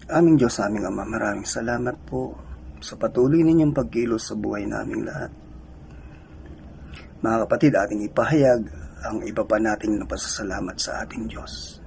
Aming Diyos, aming Ama, maraming salamat po sa patuloy ninyong pagkilos sa buhay naming lahat. Mga kapatid, ating ipahayag ang iba pa nating napasasalamat sa ating Diyos.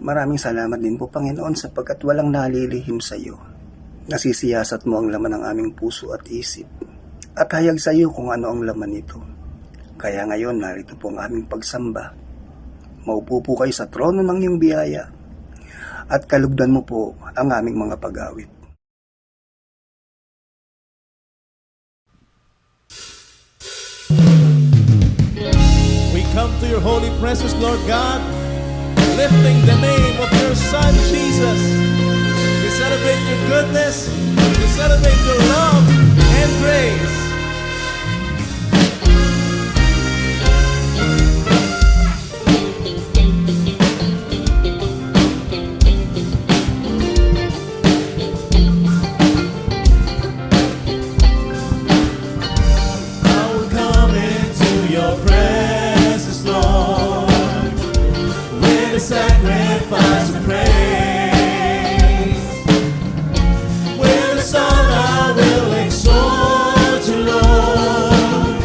Maraming salamat din po, Panginoon, sapagkat walang nalilihim sa iyo. Nasisiyasat mo ang laman ng aming puso at isip, at hayag sa iyo kung ano ang laman nito. Kaya ngayon, narito po ang aming pagsamba. Maupo po kayo sa trono ng iyong biyaya, at kalugdan mo po ang aming mga pag-awit. We come to your holy presence, Lord God, lifting the name of your Son, Jesus. We celebrate your goodness, we celebrate your love and grace. I will come into your presence, Lord, with a sacrifice of praise. With a song I will exalt you, Lord.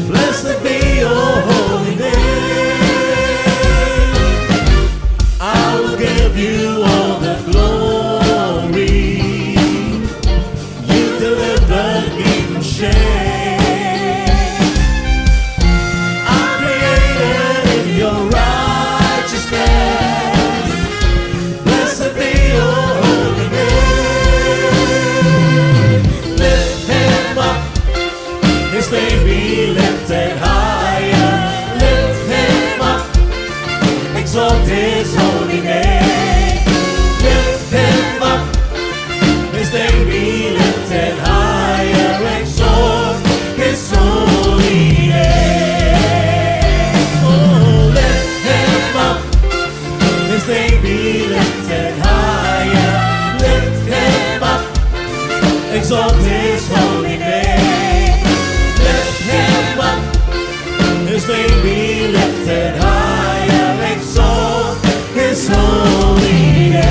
Blessed be your holy name. I will give you all the glory. You delivered me from shame. I'm created in your righteousness. Blessed be your holy name. Lift him up, his name be lifted higher. Lift him up, exalt his holy name. Lift him up, his name be lifted higher. Exalt his holy name. Oh, lift him up, his name be lifted higher. Lift him up, exalt his holy name. Lift him up, his name be lifted higher. Exalt his holy name.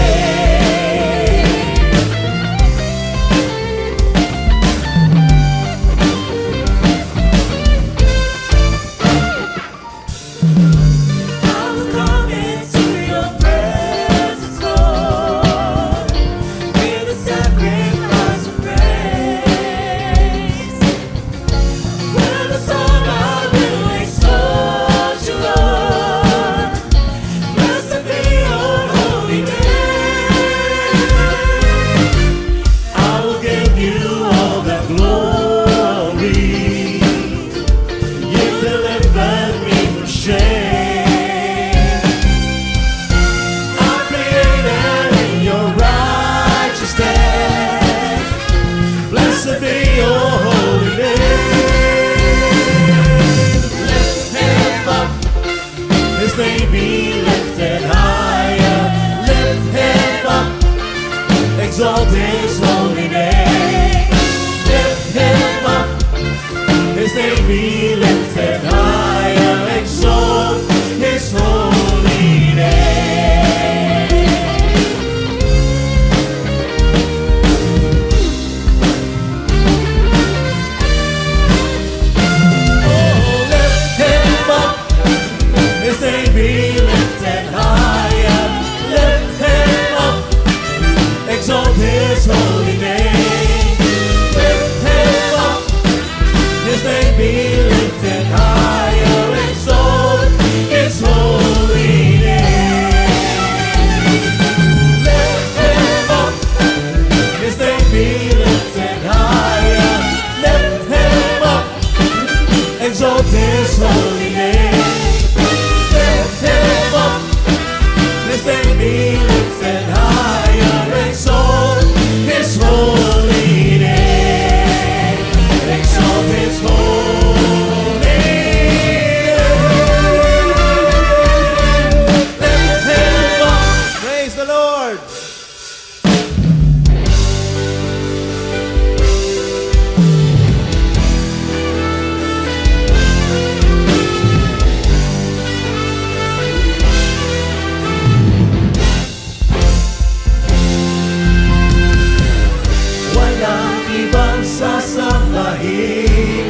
I will come into your presence, Lord, be lifted higher, exalt His holy name, exalt His holy name. Lift Him up. Praise the Lord. Walang ibang sasambahin,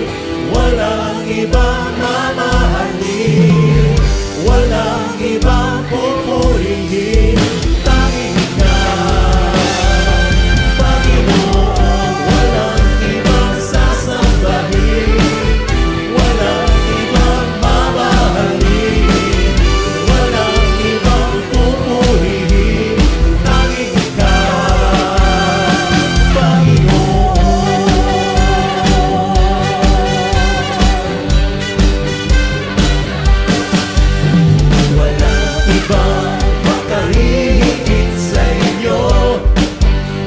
walang ibang mamahalin, walang ibang pupurihin, tanging Ikaw, Panginoon. Walang ibang sasambahin, walang ibang mamahalin, walang ibang pupurihin, tanging Ikaw, Panginoon. Walang ibang makarihigit sa inyo,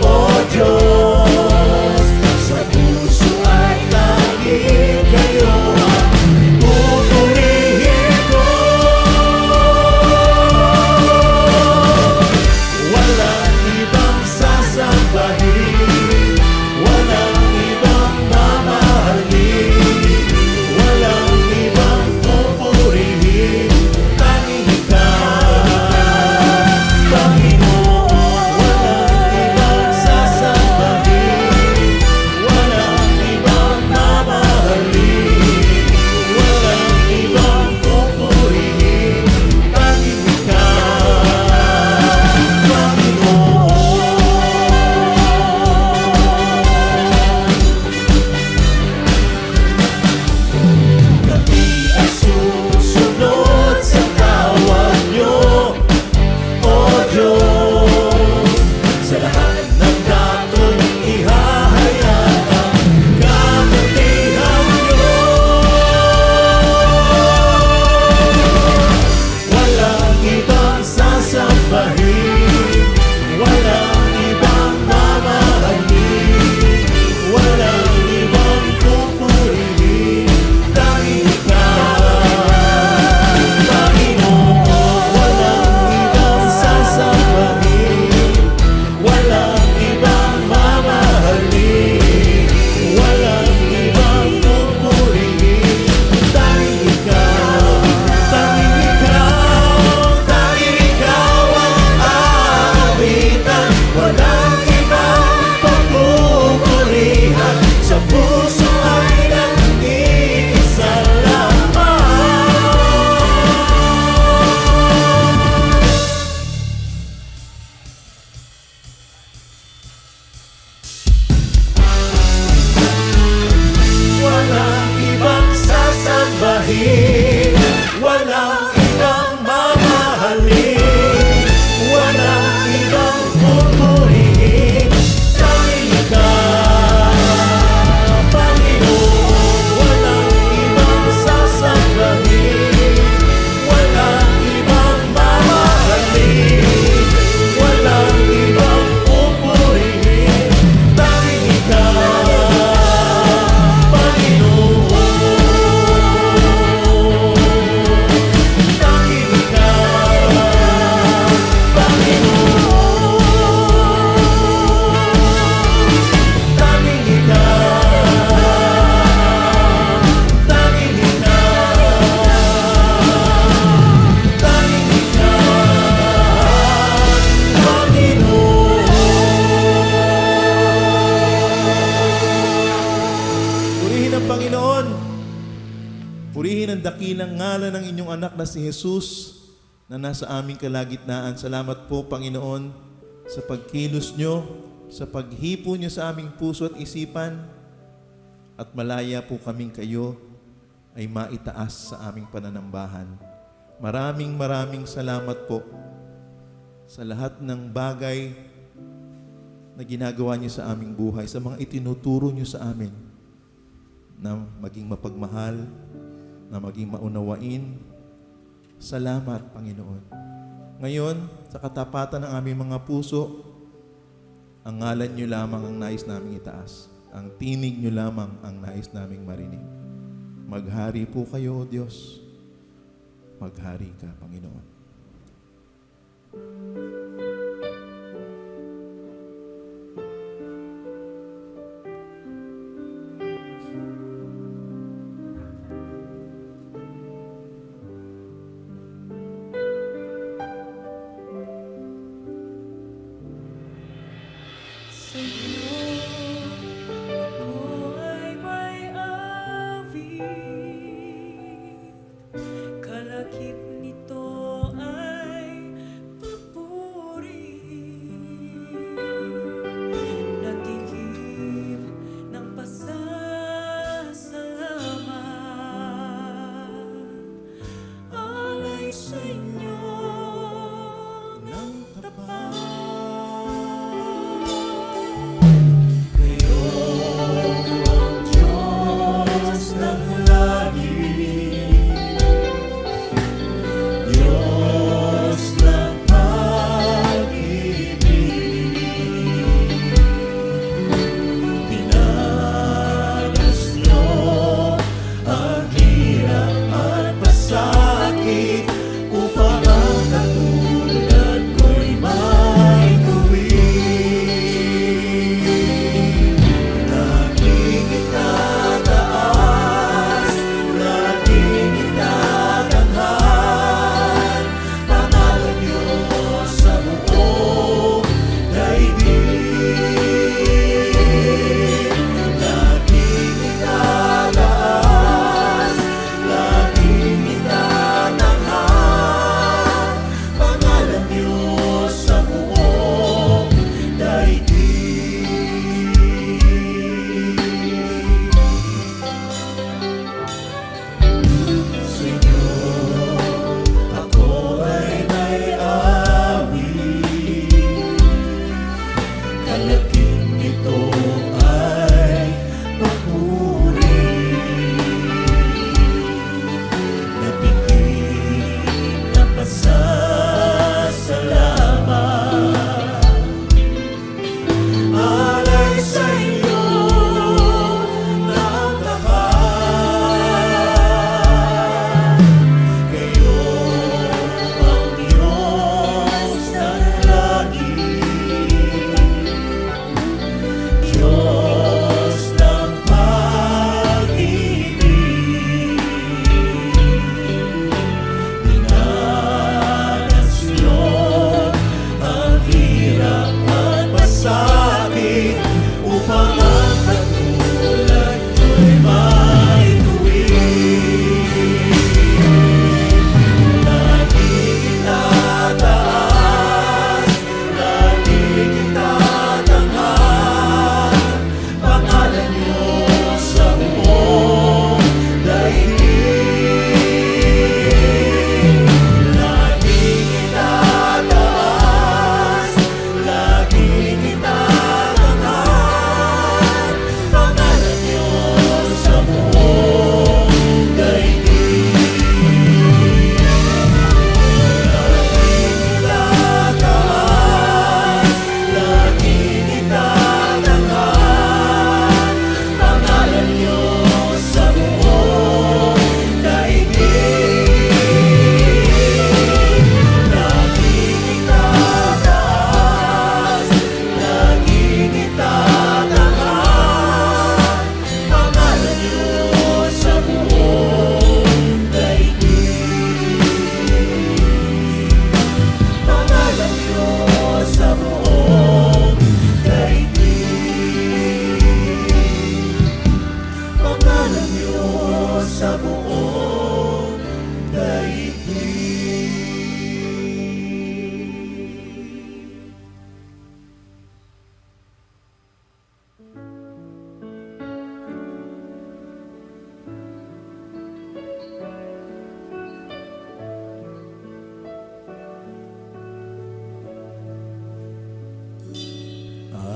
O Diyos. Sa puso ay tanging kayo ang pupurihin ko. Walang ibang sasambahin, walang ibang mamahalin, walang ibang pupurihin, tanging Ikaw, Panginoon. Walang ibang sasambahin, walang ibang mamahalin, walang ibang pupurihin, tanging Ikaw, Panginoon. Kami ay susunod sa tawag niyo, O Diyos. Sa lahat ng daton ihahayag ang kabutihan niyo. Walang ibang sasambahin, walang ibang mamahalin, walang ibang pupurihin, tanging Ikaw, Panginoon. Walang ibang sasambahin, walang ibang mamahalin, walang ibang pupurihin, tanging Ikaw, tanging Ikaw, tanging Ikaw ang aawitan. Walang ibang pagpupurihan, sa puso ay nag-iisa lamang. Walang ibang sasambahin, walang ibang mamahalin, walang ibang pupurihin, tanging Ikaw, Panginoon. Walang ibang sasambahin, walang ibang mamahalin, walang ibang pupurihin, tanging Ikaw, Panginoon. Tanging Ikaw, Panginoon. Tanging Ikaw, tanging Ikaw, tanging Ikaw, Panginoon. Purihin ang Panginoon. Purihin ang dakilang ngalan ng inyong anak na si Jesus na nasa aming kalagitnaan. Salamat po, Panginoon, sa pagkilos nyo, sa paghipo nyo sa aming puso at isipan, at malaya po kaming kayo ay maitaas sa aming pananambahan. Maraming salamat po sa lahat ng bagay na ginagawa niyo sa aming buhay, sa mga itinuturo niyo sa amin na maging mapagmahal, na maging maunawain. Salamat, Panginoon. Ngayon, sa katapatan ng aming mga puso, ang ngalan niyo lamang ang nais naming itaas. Ang tinig niyo lamang ang nais naming marinig. Maghari po kayo, O Diyos. Maghari ka, Panginoon. Sa'yo ako ay may awit, kalakip nito ay papuri, natigib ng pasasalamat, alay sa inyo ng tapat.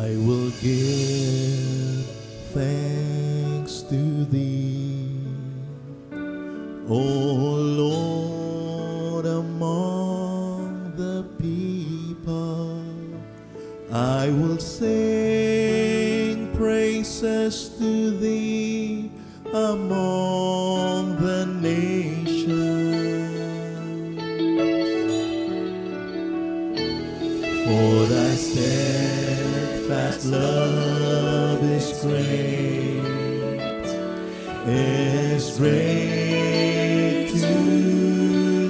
I will give thanks to Thee, O Lord, among the people. I will sing praises to thee among the nations. For thy steadfast love is great to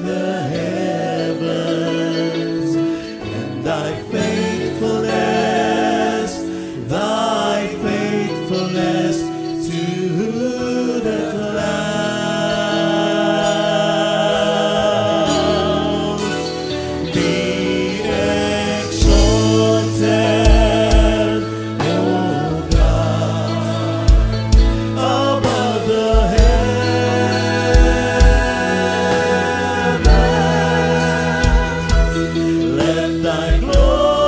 the heavens, and thy faithfulness to the clouds. Be exalted, O God, above the heavens. Let thy glory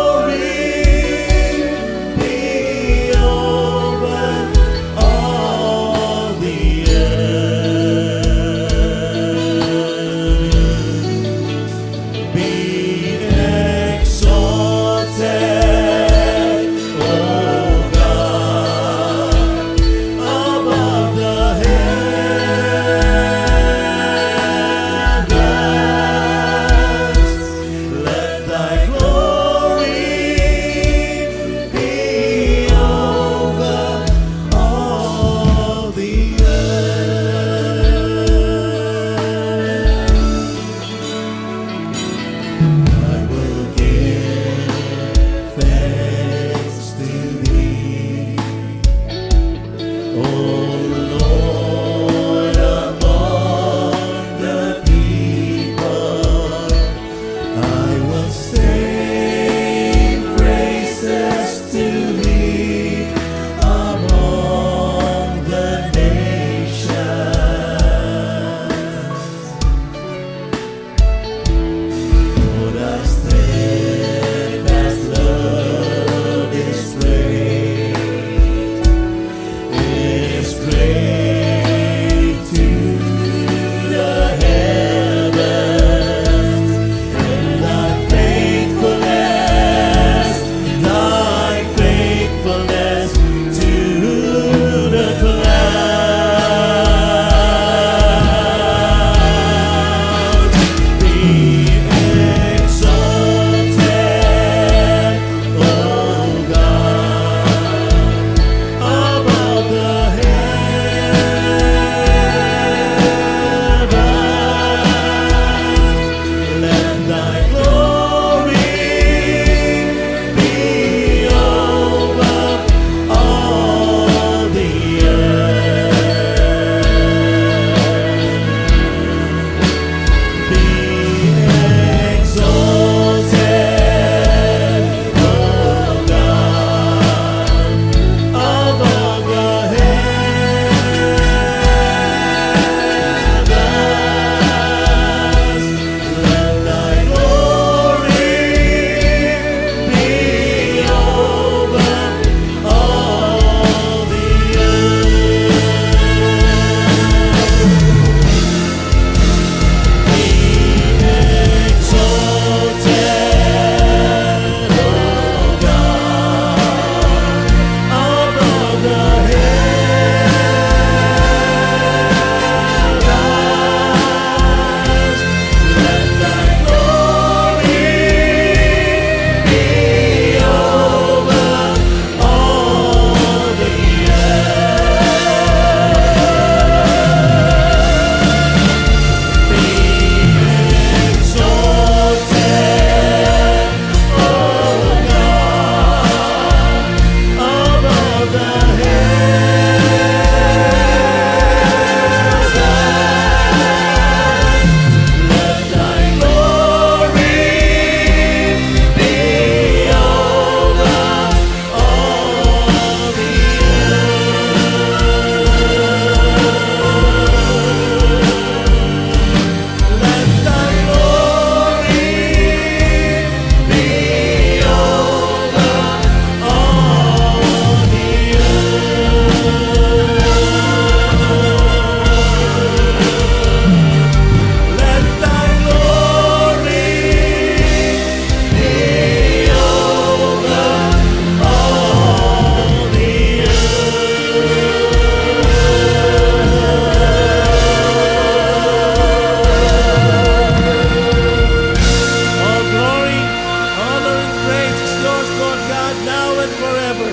Lord God, now and forever.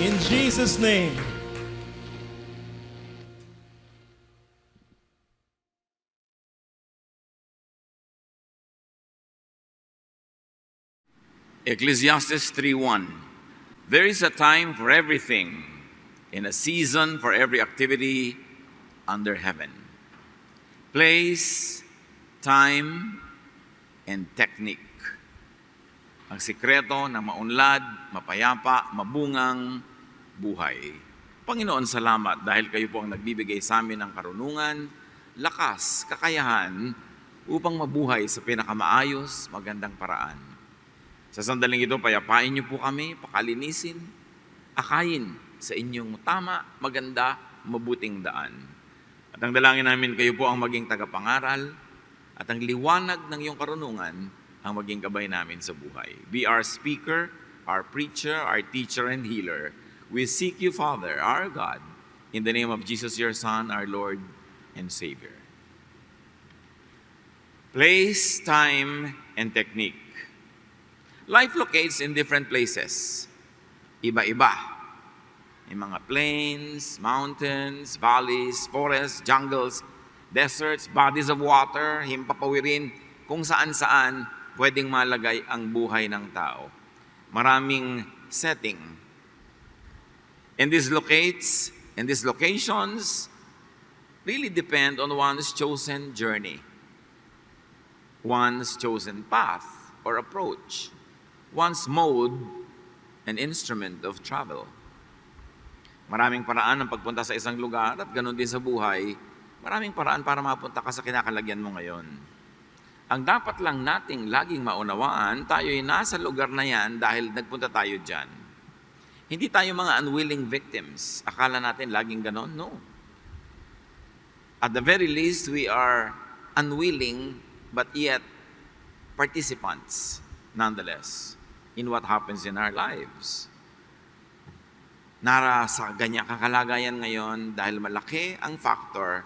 In Jesus' name. Ecclesiastes 3:1. There is a time for everything, and a season for every activity under heaven. Place, time, and technique. Ang sikreto ng maunlad, mapayapa, mabungang buhay. Panginoon, salamat dahil kayo po ang nagbibigay sa amin ng karunungan, lakas, kakayahan upang mabuhay sa pinakamaayos, magandang paraan. Sa sandaling ito, payapain niyo po kami, pakalinisin, akayin sa inyong tama, maganda, mabuting daan. At ang dalangin namin, kayo po ang maging tagapangaral at ang liwanag ng iyong karunungan ang maging gabay namin sa buhay. Be our speaker, our preacher, our teacher, and healer. We seek you, Father, our God, in the name of Jesus, your Son, our Lord and Savior. Place, time, and technique. Life locates in different places. Iba-iba. May mga plains, mountains, valleys, forests, jungles, deserts, bodies of water, himpapawirin, kung saan-saan pwedeng malagay ang buhay ng tao. Maraming setting. And these locations really depend on one's chosen journey, one's chosen path or approach, one's mode and instrument of travel. Maraming paraan ng pagpunta sa isang lugar at ganun din sa buhay, maraming paraan para mapunta ka sa kinakalagyan mo ngayon. Ang dapat lang nating laging maunawaan, tayo'y nasa lugar na yan dahil nagpunta tayo dyan. Hindi tayo mga unwilling victims. Akala natin laging ganon? No. At the very least, we are unwilling but yet participants nonetheless in what happens in our lives. Sa ganyan kakalagayan ngayon dahil malaki ang factor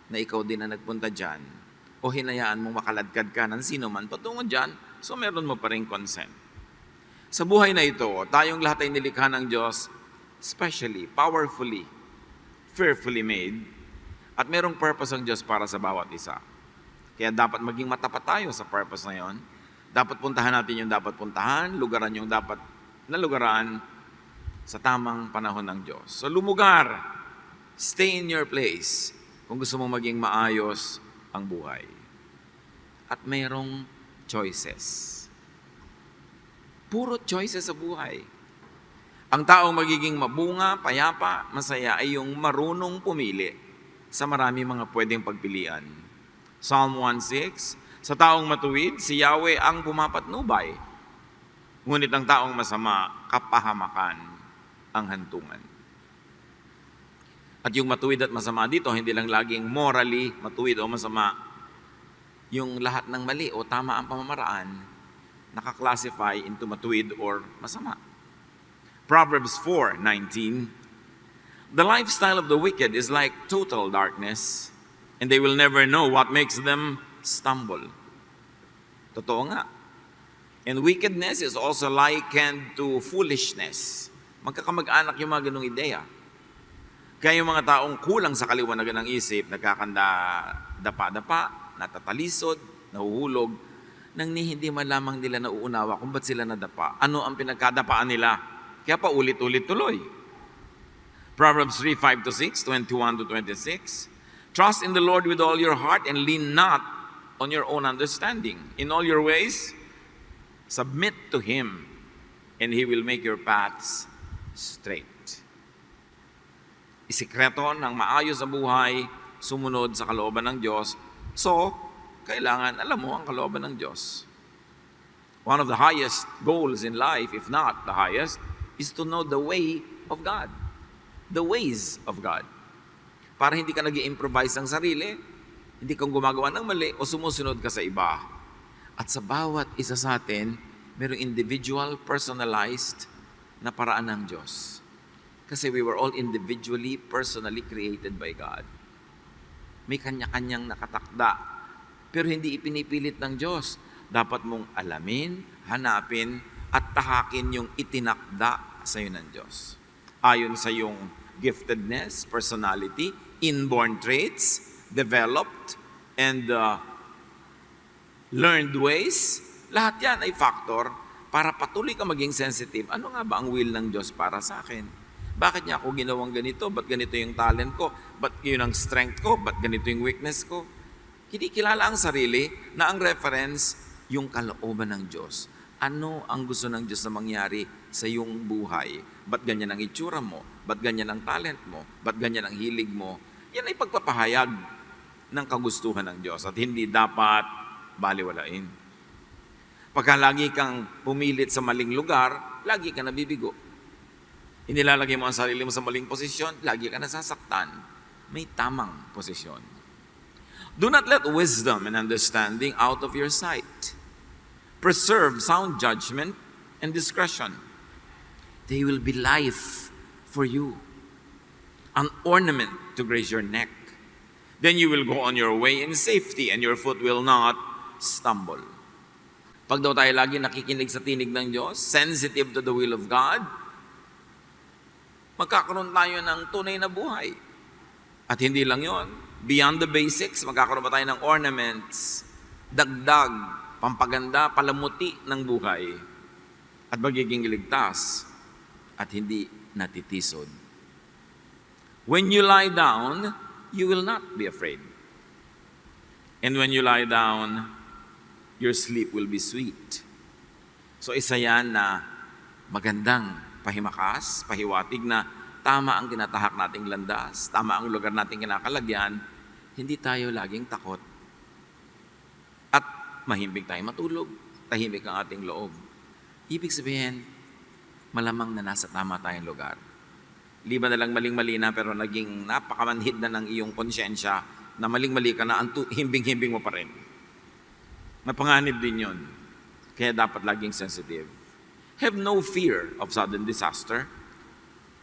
na ikaw din na nagpunta dyan o hinayaan mong makaladkad ka ng sino man patungo dyan, so meron mo pa rin consent. Sa buhay na ito, tayong lahat ay nilikha ng Diyos specially, powerfully, fearfully made, at merong purpose ang Diyos para sa bawat isa. Kaya dapat maging matapat tayo sa purpose na yon. Dapat puntahan natin yung dapat puntahan, lugaran yung dapat na lugaran sa tamang panahon ng Diyos. So lumugar, stay in your place kung gusto mong maging maayos ang buhay. At mayroong choices. Puro choices sa buhay. Ang taong magiging mabunga, payapa, masaya ay yung marunong pumili sa marami mga pwedeng pagpilian. Psalm 1:6, sa taong matuwid, si Yahweh ang pumapatnubay. Ngunit ang taong masama, kapahamakan ang hantungan. At yung matuwid at masama dito, hindi lang laging morally matuwid o masama. Yung lahat ng mali o tama ang pamamaraan, naka-classify into matuwid or masama. Proverbs 4:19, the lifestyle of the wicked is like total darkness, and they will never know what makes them stumble. Totoo nga. And wickedness is also likened to foolishness. Magkakamag-anak yung mga ganung ideya. Kaya yung mga taong kulang sa kaliwanagan ng isip, nagkakanda dapa-dapa, natatalisod, nahuhulog, nang hindi man lamang nila nauunawa kung ba't sila nadapa. Ano ang pinagkadapaan nila? Kaya pa ulit-ulit tuloy. Proverbs 3:5-6, 21-26, trust in the Lord with all your heart and lean not on your own understanding. In all your ways, submit to Him, and He will make your paths straight. Isikreto ng maayos na buhay, sumunod sa kalooban ng Diyos. So, kailangan alam mo ang kalooban ng Diyos. One of the highest goals in life, if not the highest, is to know the way of God. The ways of God. Para hindi ka nag-i-improvise ng sarili, hindi kang gumagawa ng mali o sumusunod ka sa iba. At sa bawat isa sa atin, mayroong individual, personalized na paraan ng Diyos. Kasi we were all individually, personally created by God. May kanya-kanyang nakatakda. Pero hindi ipinipilit ng Diyos. Dapat mong alamin, hanapin, at tahakin yung itinakda sa iyo ng Diyos. Ayon sa iyong giftedness, personality, inborn traits, developed, and learned ways, lahat yan ay factor para patuloy ka maging sensitive. Ano nga ba ang will ng Diyos para sa akin? Bakit niya ako ginawang ganito? Ba't ganito yung talent ko? Ba't yun ang strength ko? Ba't ganito yung weakness ko? Kinikilala ang sarili na ang reference, yung kalooban ng Diyos. Ano ang gusto ng Diyos na mangyari sa iyong buhay? Ba't ganyan ang itsura mo? Ba't ganyan ang talent mo? Ba't ganyan ang hilig mo? Yan ay pagpapahayag ng kagustuhan ng Diyos at hindi dapat baliwalain. Pagka lagi kang pumilit sa maling lugar, lagi ka nabibigo. Inilalagay mo ang sarili mo sa maling posisyon, lagi ka nasasaktan. May tamang posisyon. Do not let wisdom and understanding out of your sight. Preserve sound judgment and discretion. They will be life for you, an ornament to grace your neck. Then you will go on your way in safety and your foot will not stumble. Pag daw tayo lagi nakikinig sa tinig ng Diyos, sensitive to the will of God, magkakaroon tayo ng tunay na buhay. At hindi lang yon, beyond the basics, magkakaroon pa tayo ng ornaments, dagdag, pampaganda, palamuti ng buhay, at magiging ligtas, at hindi natitisod. When you lie down, you will not be afraid. And when you lie down, your sleep will be sweet. So isa yan na magandang pahimakas, pahiwatig na tama ang tinatahak nating landas, tama ang lugar nating kinakalagyan, hindi tayo laging takot. At mahimbing tayo matulog, tahimik ang ating loob. Ibig sabihin, malamang na nasa tama tayong lugar. Liban na lang maling-mali na pero naging napakamanhid na ng iyong konsyensya na maling-mali ka na, himbing-himbing mo pa rin. Mapanganib din yun. Kaya dapat laging sensitive. Have no fear of sudden disaster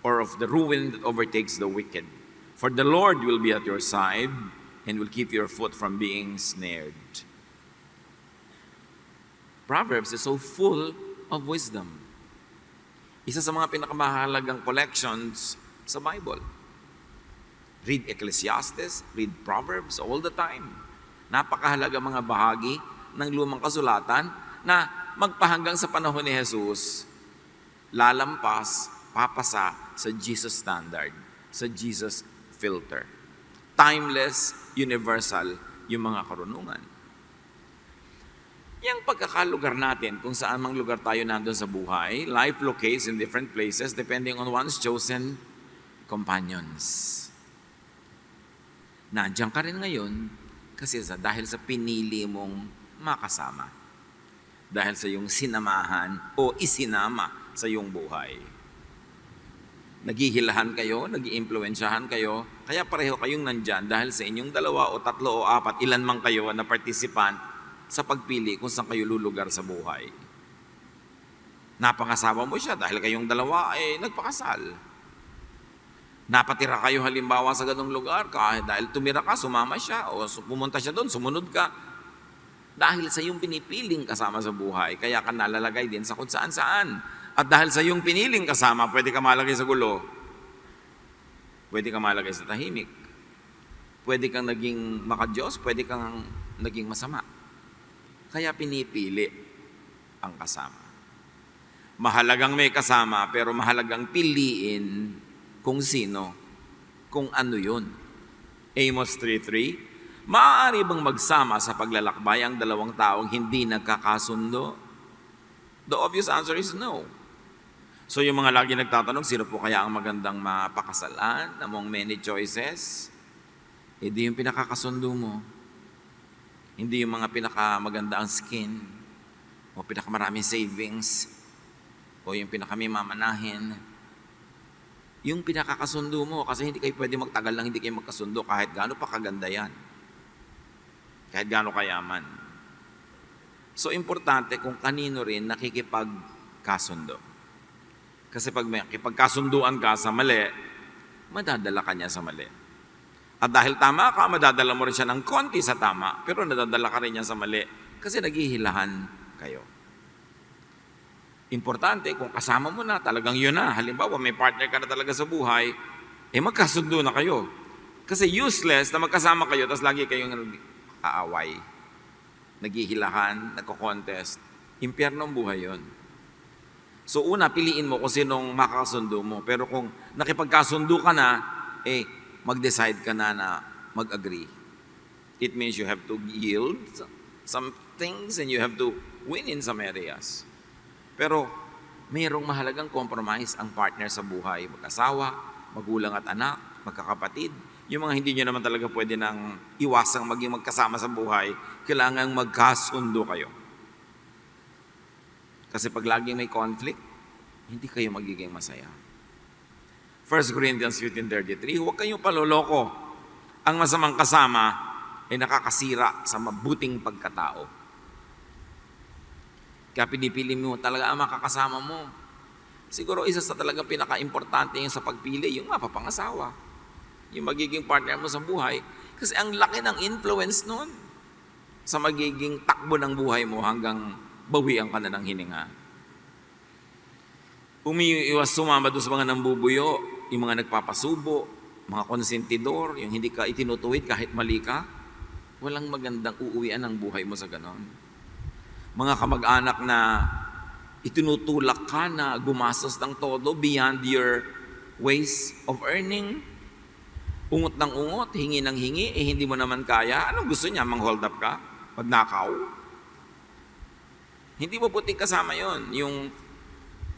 or of the ruin that overtakes the wicked. For the Lord will be at your side and will keep your foot from being snared. Proverbs is so full of wisdom. Isa sa mga pinakamahalagang collections sa Bible. Read Ecclesiastes, read Proverbs all the time. Napakahalaga mga bahagi ng lumang kasulatan na magpahanggang sa panahon ni Jesus, lalampas, papasa sa Jesus standard, sa Jesus filter. Timeless, universal yung mga karunungan. Yung pagkakalugar natin, kung saan mang lugar tayo nandun sa buhay, life locates in different places depending on one's chosen companions. Nandiyan ka rin ngayon kasi dahil sa pinili mong makasama. Dahil sa iyong sinamahan o isinama sa iyong buhay. Naghihilahan kayo, nag-iimpluwensyahan kayo, kaya pareho kayong nandyan dahil sa inyong 2 o 3 o 4, ilan man kayo na participant sa pagpili kung saan kayo lulugar sa buhay. Napangasawa mo siya dahil kayong 2 nagpakasal. Napatira kayo halimbawa sa ganung lugar kahit dahil tumira ka, sumama siya o pumunta siya doon, sumunod ka. Dahil sa iyong pinipiling kasama sa buhay, kaya ka nalalagay din sa kung saan-saan. At dahil sa iyong piniling kasama, pwede ka malagay sa gulo. Pwede ka malagay sa tahimik. Pwede kang naging makadiyos, pwede kang naging masama. Kaya pinipili ang kasama. Mahalagang may kasama, pero mahalagang piliin kung sino, kung ano yun. Amos 3:3, maaari bang magsama sa paglalakbay ang 2 taong hindi nagkakasundo? The obvious answer is no. So yung mga lagi nagtatanong, sino po kaya ang magandang mapakasalan among many choices? Hindi yung pinakakasundo mo. Hindi yung mga pinakamaganda ang skin o pinakamaraming savings o yung pinakamimamanahin. Yung pinakakasundo mo kasi hindi kayo pwede magtagal lang hindi kayo magkasundo kahit gaano pa kaganda yan. Kahit gaano kayaman. So, importante kung kanino rin nakikipagkasundo. Kasi pag may kipagkasunduan ka sa mali, madadala ka niya sa mali. At dahil tama ka, madadala mo rin siya ng konti sa tama, pero nadadala ka rin niya sa mali kasi naghihilahan kayo. Importante, kung kasama mo na, talagang yun na. Halimbawa, may partner ka na talaga sa buhay, magkasundo na kayo. Kasi useless na magkasama kayo, tapos lagi kayong aaway, naghihilahan, nagko-contest. Impyerno ang buhay yon. So una, piliin mo kung sinong makakasundo mo. Pero kung nakipagkasundo ka na, mag-decide ka na mag-agree. It means you have to yield some things and you have to win in some areas. Pero mayroong mahalagang compromise ang partner sa buhay. Mag-asawa, magulang at anak, magkakapatid. Yung mga hindi nyo naman talaga pwede nang iwasang maging magkasama sa buhay, kailangang magkasundo kayo. Kasi pag laging may conflict, hindi kayo magiging masaya. 1 Corinthians 15:33, huwag kayong paloloko. Ang masamang kasama ay nakakasira sa mabuting pagkatao. Kaya pinipili mo talaga ang makakasama mo. Siguro isa sa talaga pinaka-importante yung sa pagpili, yung mapapangasawa. Yung magiging partner mo sa buhay. Kasi ang laki ng influence nun sa magiging takbo ng buhay mo hanggang bawian ka na ng hininga. Umiiwas sumama doon sa mga nambubuyo, yung mga nagpapasubo, mga konsentidor, yung hindi ka itinutuwid kahit mali ka. Walang magandang uuwian ng buhay mo sa ganon. Mga kamag-anak na itinutulak ka na gumastos ng todo beyond your ways of earning. Ungot ng ungot, hingi ng hingi, hindi mo naman kaya. Anong gusto niya? Mang-hold up ka? Magnakaw? Hindi mo puting kasama yon. Yung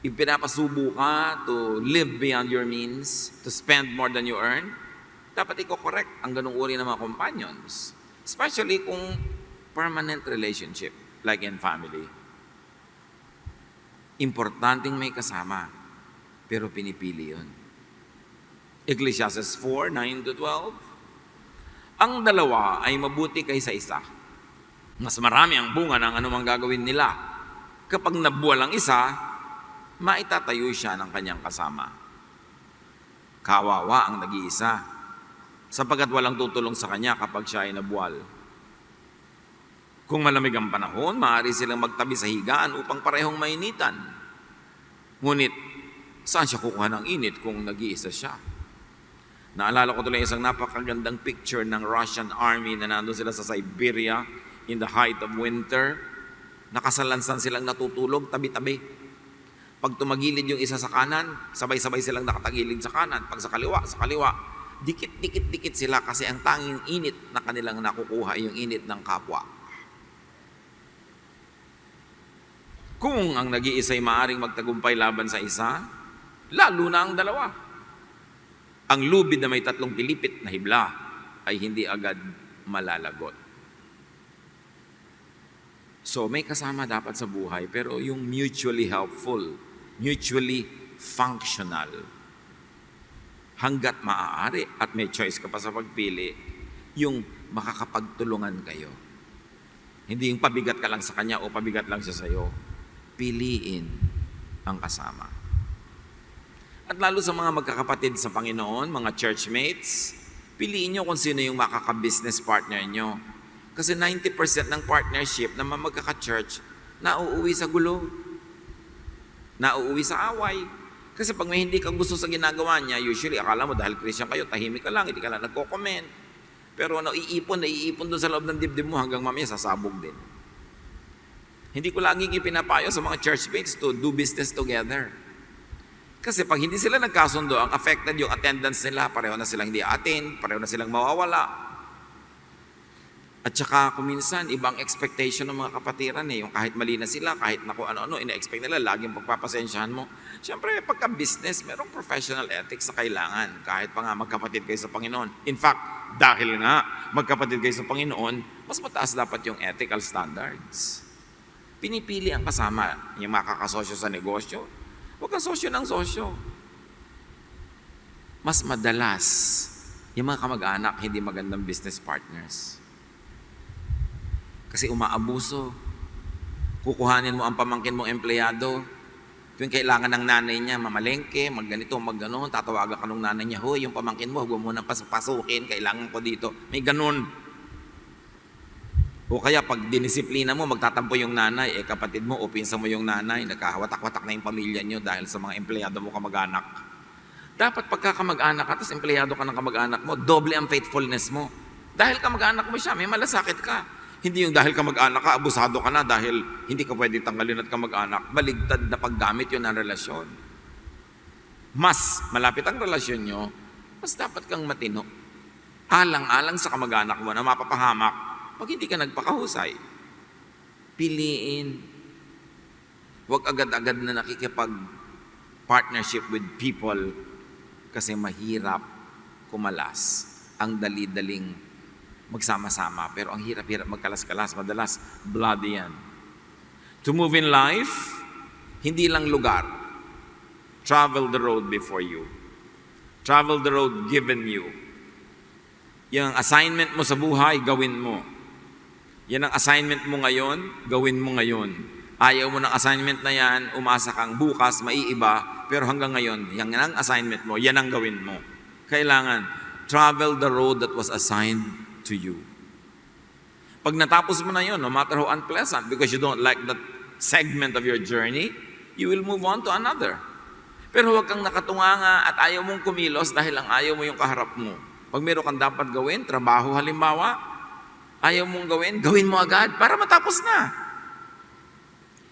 ipinapasubo ka to live beyond your means, to spend more than you earn, dapat i-correct ang ganung uri ng mga companions. Especially kung permanent relationship, like in family. Importanteng may kasama, pero pinipili yun. Ecclesiastes 4:9-12. Ang dalawa ay mabuti kaysa isa. Mas marami ang bunga ng anumang gagawin nila. Kapag nabuwal ang isa, maitatayo siya ng kanyang kasama. Kawawa ang nag-iisa, sapagkat walang tutulong sa kanya kapag siya ay nabuwal. Kung malamig ang panahon, maaari silang magtabi sa higaan upang parehong mainitan. Ngunit, saan siya kukuha ng init kung nag-iisa siya? Naalala ko tuloy isang napakagandang picture ng Russian army na nandun sila sa Siberia in the height of winter. Nakasalansan silang natutulog, tabi-tabi. Pag tumagilid yung isa sa kanan, sabay-sabay silang nakatagilid sa kanan. Pag sa kaliwa, dikit-dikit sila kasi ang tanging init na kanilang nakukuha ay yung init ng kapwa. Kung ang nag-iisa ay maaaring magtagumpay laban sa isa, lalo na ang dalawa. Ang lubid na may 3 pilipit na hibla ay hindi agad malalagot. So may kasama dapat sa buhay, pero yung mutually helpful, mutually functional. Hanggat maaari at may choice ka pa sa pagpili, yung makakapagtulungan kayo. Hindi yung pabigat ka lang sa kanya o pabigat lang siya sa iyo. Piliin ang kasama. At lalo sa mga magkakapatid sa Panginoon, mga churchmates, piliin nyo kung sino yung makaka-business partner nyo. Kasi 90% ng partnership na magkaka-church, nauuwi sa gulo, nauuwi sa away. Kasi pag may hindi ka gusto sa ginagawa niya, usually akala mo dahil Christian kayo, tahimik ka lang, hindi ka lang nagko-comment. Pero naiipon doon sa loob ng dibdib mo hanggang mamaya sasabog din. Hindi ko laging ipinapayo sa mga churchmates to do business together. Kasi pag hindi sila nagkasundo, ang affected yung attendance nila, pareho na silang hindi attend, pareho na silang mawawala. At saka kung minsan, ibang expectation ng mga kapatiran yung kahit mali na sila, kahit na kung ano-ano, ina-expect nila, laging pagpapasensyahan mo. Siyempre, pagka-business, merong professional ethics na kailangan, kahit pa nga magkapatid kayo sa Panginoon. In fact, dahil nga magkapatid kayo sa Panginoon, mas mataas dapat yung ethical standards. Pinipili ang kasama, yung makakasosyo sa negosyo. Huwag kang sosyo ng sosyo. Mas madalas, yung mga kamag-anak, hindi magandang business partners. Kasi umaabuso. Kukuhanin mo ang pamangkin mong empleyado. Tuwing kailangan ng nanay niya, mamalengke, magganito, magganon, tatawagan ka ng nanay niya, hoy, yung pamangkin mo, huwag mo nang pasukin, kailangan ko dito. May ganon. O kaya pag dinisiplina mo, magtatampo yung nanay, kapatid mo o pinsan mo yung nanay, nagkahawatak-watak na yung pamilya nyo dahil sa mga empleyado mo kamag-anak. Dapat pagka kamag-anak ka, tapos empleyado ka ng kamag-anak mo, doble ang faithfulness mo. Dahil kamag-anak mo siya, may malasakit ka. Hindi yung dahil kamag-anak ka, abusado ka na dahil hindi ka pwede tanggalin at kamag-anak. Baligtad na paggamit yun ng relasyon. Mas malapit ang relasyon nyo, mas dapat kang matino. Alang-alang sa kamag-anak mo na mapapahamak pag hindi ka nagpakahusay. Piliin. Huwag agad-agad na nakikipag-partnership with people kasi mahirap kumalas. Ang dali-daling magsama-sama. Pero ang hirap-hirap magkalas-kalas. Madalas, bloody yan. To move in life, hindi lang lugar. Travel the road before you. Travel the road given you. Yung assignment mo sa buhay, gawin mo. Yan ang assignment mo ngayon, gawin mo ngayon. Ayaw mo ng assignment na yan, umasa kang bukas, maiiba, pero hanggang ngayon, yan ang assignment mo, yan ang gawin mo. Kailangan, travel the road that was assigned to you. Pag natapos mo na yun, no matter how unpleasant, because you don't like that segment of your journey, you will move on to another. Pero huwag kang nakatunganga at ayaw mong kumilos dahil ang ayaw mo yung kaharap mo. Pag meron kang dapat gawin, trabaho halimbawa, ayaw mong gawin, gawin mo agad para matapos na.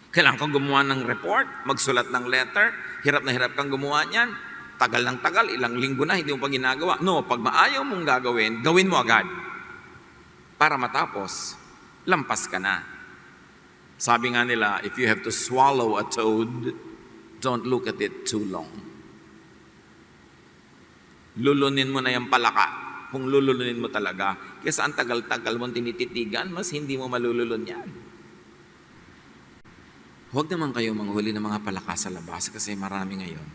Kailangan kang gumawa ng report, magsulat ng letter, hirap na hirap kang gumawa niyan, tagal ng tagal, ilang linggo na, hindi mo pa ginagawa. No, pag maayaw mong gagawin, gawin mo agad. Para matapos, lampas ka na. Sabi nga nila, if you have to swallow a toad, don't look at it too long. Lulunin mo na yung palaka. Kung lululunin mo talaga, kesa ang tagal-tagal mong tinititigan, mas hindi mo malululun yan. Huwag naman kayo manghuli ng mga palaka sa labas kasi marami ngayon.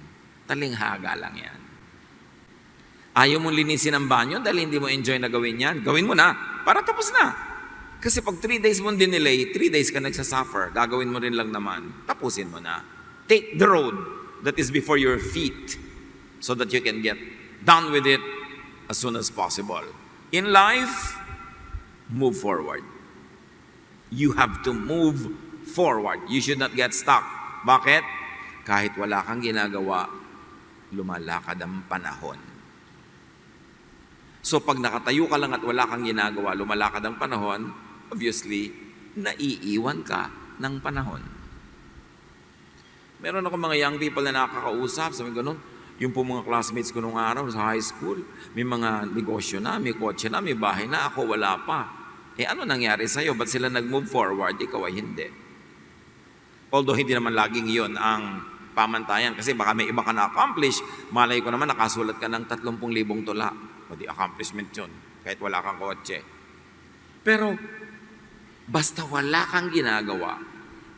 Talinghaga lang yan. Ayaw mong linisin ang banyo dahil hindi mo enjoy na gawin yan. Gawin mo na, para tapos na. Kasi pag 3 days mong dinelay, 3 days ka nagsasuffer, gagawin mo rin lang naman, tapusin mo na. Take the road that is before your feet so that you can get done with it as soon as possible. In life, move forward. You have to move forward. You should not get stuck. Bakit? Kahit wala kang ginagawa, lumalakad ang panahon. So pag nakatayo ka lang at wala kang ginagawa, lumalakad ang panahon, obviously, naiiwan ka ng panahon. Meron ako mga young people na nakakausap, sabi ko, yung po mga classmates ko nung araw sa high school, may mga negosyo na, may kotse na, may bahay na, ako wala pa. Ano nangyari sa'yo? Ba't sila nag-move forward? Ikaw ay hindi. Although hindi naman laging yon ang pamantayan kasi baka may iba ka na-accomplish, malay ko naman nakasulat ka ng 30,000 tula. O di accomplishment yun, kahit wala kang kotse. Pero, basta wala kang ginagawa,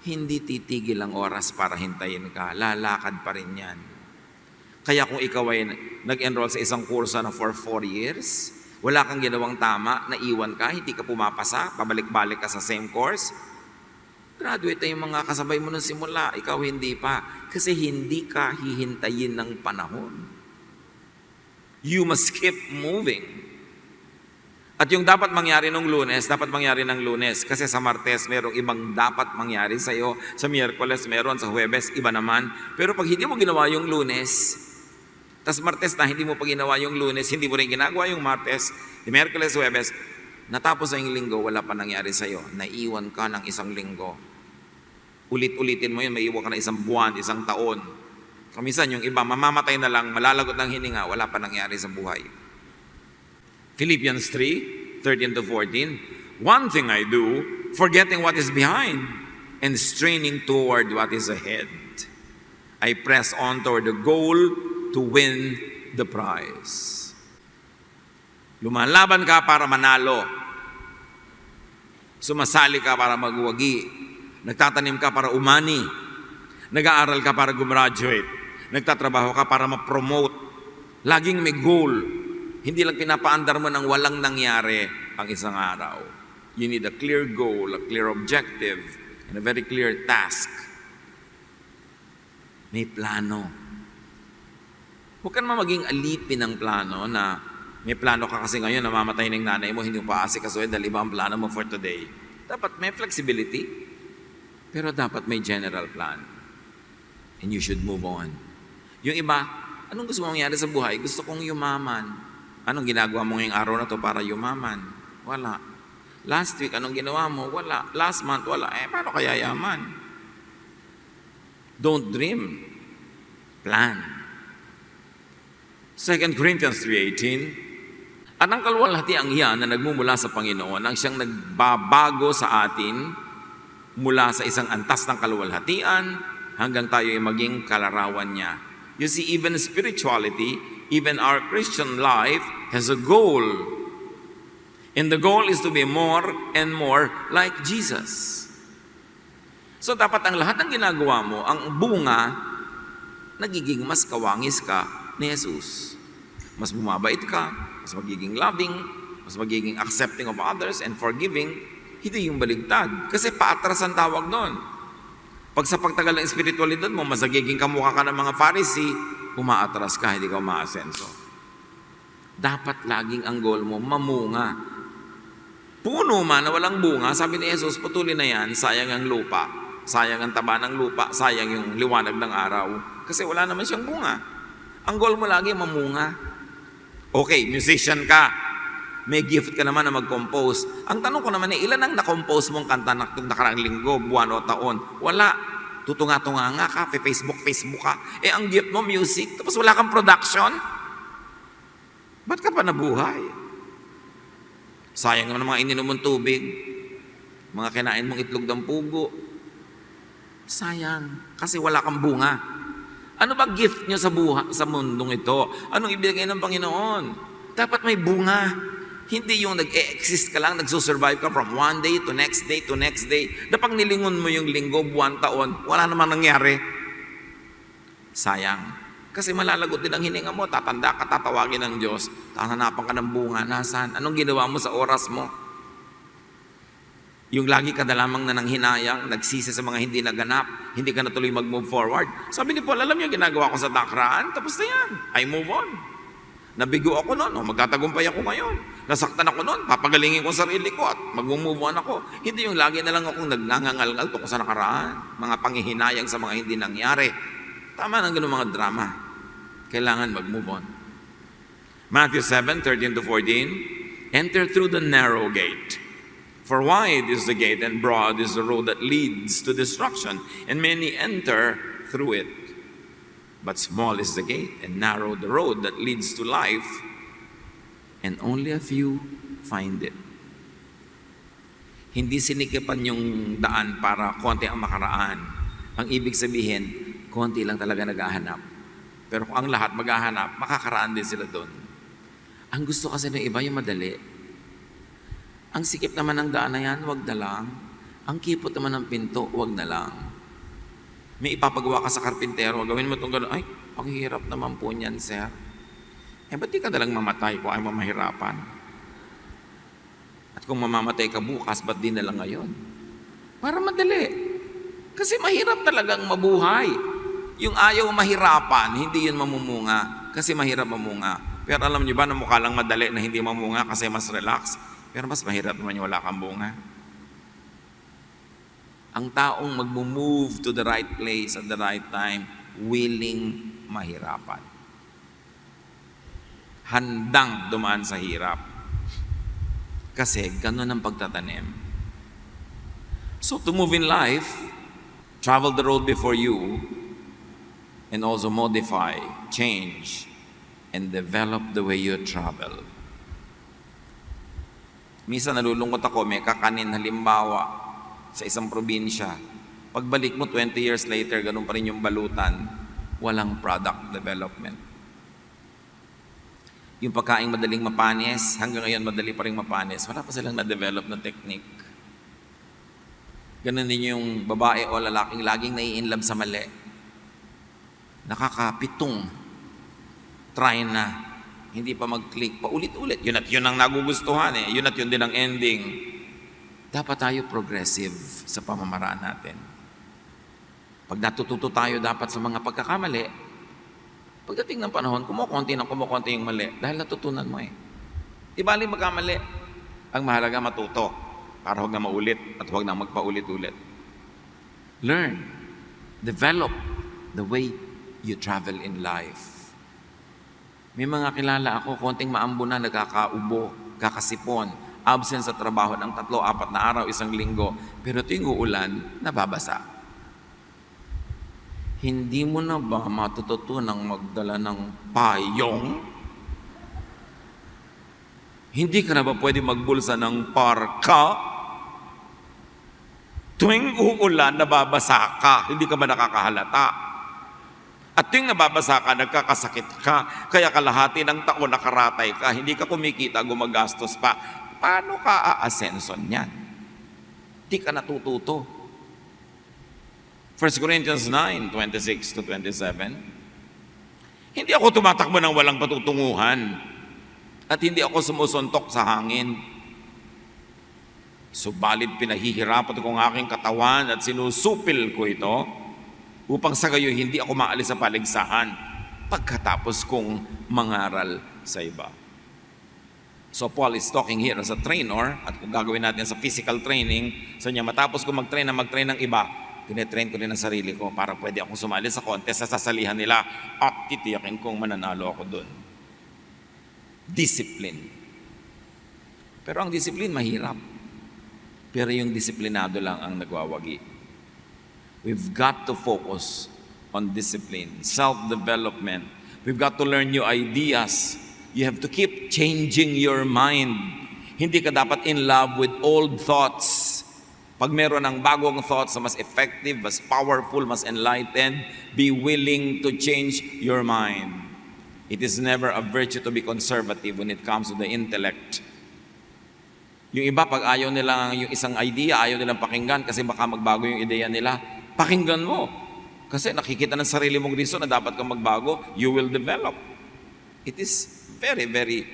hindi titigil ang oras para hintayin ka. Lalakad pa rin yan. Kaya kung ikaw ay nag-enroll sa isang kurso na for 4 years, wala kang ginawang tama, naiwan ka, hindi ka pumapasa, pabalik-balik ka sa same course, graduate na yung mga kasabay mo nung simula, ikaw hindi pa. Kasi hindi ka hihintayin ng panahon. You must keep moving. At yung dapat mangyari ng Lunes, dapat mangyari ng Lunes. Kasi sa Martes, merong ibang dapat mangyari sa'yo. Sa Miyerkules, meron. Sa Huwebes, iba naman. Pero pag hindi mo ginawa yung Lunes, tas Martes na hindi mo pa ginawa yung Lunes, hindi mo rin ginagawa yung Martes, Miyerkules, Huwebes, natapos na yung linggo, wala pa nangyari sa'yo. Naiwan ka ng isang linggo. Ulit-ulitin mo yun, may iwan ka na isang buwan, isang taon. Kamisan yung iba, mamamatay na lang, malalagot ng hininga, wala pa nangyari sa buhay. Philippians 3:13-14, one thing I do, forgetting what is behind and straining toward what is ahead. I press on toward the goal to win the prize. Lumalaban ka para manalo. Sumasali ka para magwagi. Nagtatanim ka para umani. Nag-aaral ka para gumraduate. Nagtatrabaho ka para ma-promote. Laging may goal. Hindi lang pinapaandar mo ng walang nangyari ang isang araw. You need a clear goal, a clear objective, and a very clear task. May plano. Huwag ka naman maging alipin ng plano na may plano ka kasi ngayon, namamatay ng nanay mo, hindi mo pa asikasuhin dahil iba ang plano mo for today. Dapat may flexibility, pero dapat may general plan. And you should move on. Yung iba, anong gusto mong mangyari sa buhay? Gusto kong yumaman. Anong ginagawa mo ngayong araw na to para yumaman? Wala. Last week, anong ginawa mo? Wala. Last month, wala. Paano kaya yaman? Don't dream. Plan. 2 Corinthians 3:18, at ang kaluwalhatiang iyan na nagmumula sa Panginoon ang siyang nagbabago sa atin mula sa isang antas ng kaluwalhatian hanggang tayo ay maging kalarawan niya. You see, even spirituality, even our Christian life has a goal. And the goal is to be more and more like Jesus. So dapat ang lahat ng ginagawa mo, ang bunga, nagiging mas kawangis ka ni Jesus. Mas bumabait ka, mas magiging loving, mas magiging accepting of others and forgiving, hindi yung baligtad. Kasi paatras ang tawag doon. Pag sa pagtagal ng espiritualidad mo, mas nagiging kamukha ka ng mga Pharisee, umaatras ka, hindi ka umaasenso. Dapat laging ang goal mo, mamunga. Puno man na walang bunga, sabi ni Jesus, putulin na yan, sayang ang lupa. Sayang ang taba ng lupa, sayang yung liwanag ng araw. Kasi wala naman siyang bunga. Ang goal mo lagi, mamunga. Okay, musician ka. May gift ka naman na mag-compose. Ang tanong ko naman ilan ang na-compose mong kanta na nakaraang linggo, buwan o taon? Wala. Tutunga-tunga nga ka, Facebook ka. Ang gift mo, music, tapos wala kang production? Ba't ka pa nabuhay? Sayang naman mga ininom mong tubig, mga kinain mong itlog ng pugo. Sayang, kasi wala kang bunga. Ano ba gift nyo sa mundong ito? Anong ibigay ng Panginoon? Dapat may bunga. Hindi yung nag-exist ka lang, nagsusurvive ka from one day to next day to next day. Dapang nilingon mo yung linggo, buwan, taon, wala namang nangyari. Sayang. Kasi malalagot din ang hininga mo, tatanda ka, tatawagin ng Diyos, hahanapan ka ng bunga, nasaan? Anong ginawa mo sa oras mo? Yung lagi ka na lamang na nanghinayang, nagsisi sa mga hindi naganap, hindi ka na tuloy mag-move forward. Sabi ni Paul, alam niyo, ginagawa ko sa dakraan, tapos na yan, I move on. Nabigo ako noon, magtatagumpay ako ngayon. Nasaktan ako noon, papagalingin ko sarili ko at mag-move on ako. Hindi yung lagi na lang akong nagngangal-ngal tungkol sa nakaraan, mga panghihinayang sa mga hindi nangyari. Tama ng ganun mga drama. Kailangan mag-move on. Matthew 7:13-14, enter through the narrow gate. For wide is the gate and broad is the road that leads to destruction, and many enter through it. But small is the gate and narrow the road that leads to life, and only a few find it. Hindi sinikipan yung daan para konti ang makaraan. Ang ibig sabihin, konti lang talaga naghahanap. Pero kung ang lahat maghahanap, makakaraan din sila doon. Ang gusto kasi ng iba yung madali. Ang sikip naman ng daan na yan, wag na lang. Ang kipot naman ng pinto, wag na lang. May ipapagawa ka sa karpintero, gawin mo itong gano'n, ay, ang hirap naman po niyan, sir. Ba't di ka nalang mamatay kung ay mamahirapan? At kung mamamatay ka bukas, ba't di na lang ngayon? Para madali. Kasi mahirap talagang mabuhay. Yung ayaw mahirapan, hindi yun mamumunga. Kasi mahirap mamunga. Pero alam niyo ba na mukha lang madali na hindi mamunga kasi mas relax? Pero mas mahirap naman yung wala kang bunga. Ang taong mag-move to the right place at the right time, willing mahirapan. Handang dumaan sa hirap. Kasi ganun ang pagtatanim. So to move in life, travel the road before you and also modify, change, and develop the way you travel. Minsan nalulungkot ako, may kakanin halimbawa sa isang probinsya. Pagbalik mo 20 years later, ganun pa rin yung balutan, walang product development. Yung pagkain madaling mapanis, hanggang ngayon madali pa rin mapanis, wala pa silang na-develop na technique. Ganun din yung babae o lalaking laging nai-inlove sa mali. Nakakapitong try na. Hindi pa mag-click, paulit-ulit. Yun at yun ang nagugustuhan eh. Yun at yun din ang ending. Dapat tayo progressive sa pamamaraan natin. Pag natututo tayo dapat sa mga pagkakamali, pagdating ng panahon, kumukonti yung mali dahil natutunan mo eh. Di bali magkamali. Ang mahalaga matuto. para huwag na maulit at huwag na magpaulit-ulit. Learn, develop the way you travel in life. May mga kilala ako, konting maambo na, nagkakaubo, kakasipon, absent sa trabaho ng 3-4 na araw, 1 linggo, pero tuwing uulan, nababasa. Hindi mo na ba matututunang magdala ng payong? Hindi ka na ba pwede magbulsa ng parka? Tuwing uulan, nababasa ka, hindi ka ba nakakahalata? At tuwing nababasa ka, nagkakasakit ka, kaya kalahati ng taon nakaratay ka, hindi ka kumikita, gumagastos pa. Paano ka aasenson niyan? Hindi ka natututo. 1 Corinthians 9:26-27. Hindi ako tumatakbo ng walang patutunguhan at hindi ako sumusuntok sa hangin. Subalit pinahihirapan ko ang aking katawan at sinusupil ko ito upang sa gayon hindi ako maalis sa paligsahan pagkatapos kong mangaral sa iba. So Paul is talking here as a trainer, at kung gagawin natin sa physical training, sa niya matapos ko mag-train ng iba, tinetrain ko din ang sarili ko para pwede akong sumali sa contest sa sasalihan nila at titiyakin kong mananalo ako doon. Discipline. Pero ang discipline mahirap. Pero yung disiplinado lang ang nagwawagi. We've got to focus on discipline, self-development. We've got to learn new ideas. You have to keep changing your mind. Hindi ka dapat in love with old thoughts. Pag meron ng bagong thoughts na mas effective, mas powerful, mas enlightened, be willing to change your mind. It is never a virtue to be conservative when it comes to the intellect. Yung iba, pag ayaw nila yung isang idea, ayaw nilang pakinggan kasi baka magbago yung ideya nila, pakinggan mo. Kasi nakikita ng sarili mong reason na dapat kang magbago, you will develop. It is very, very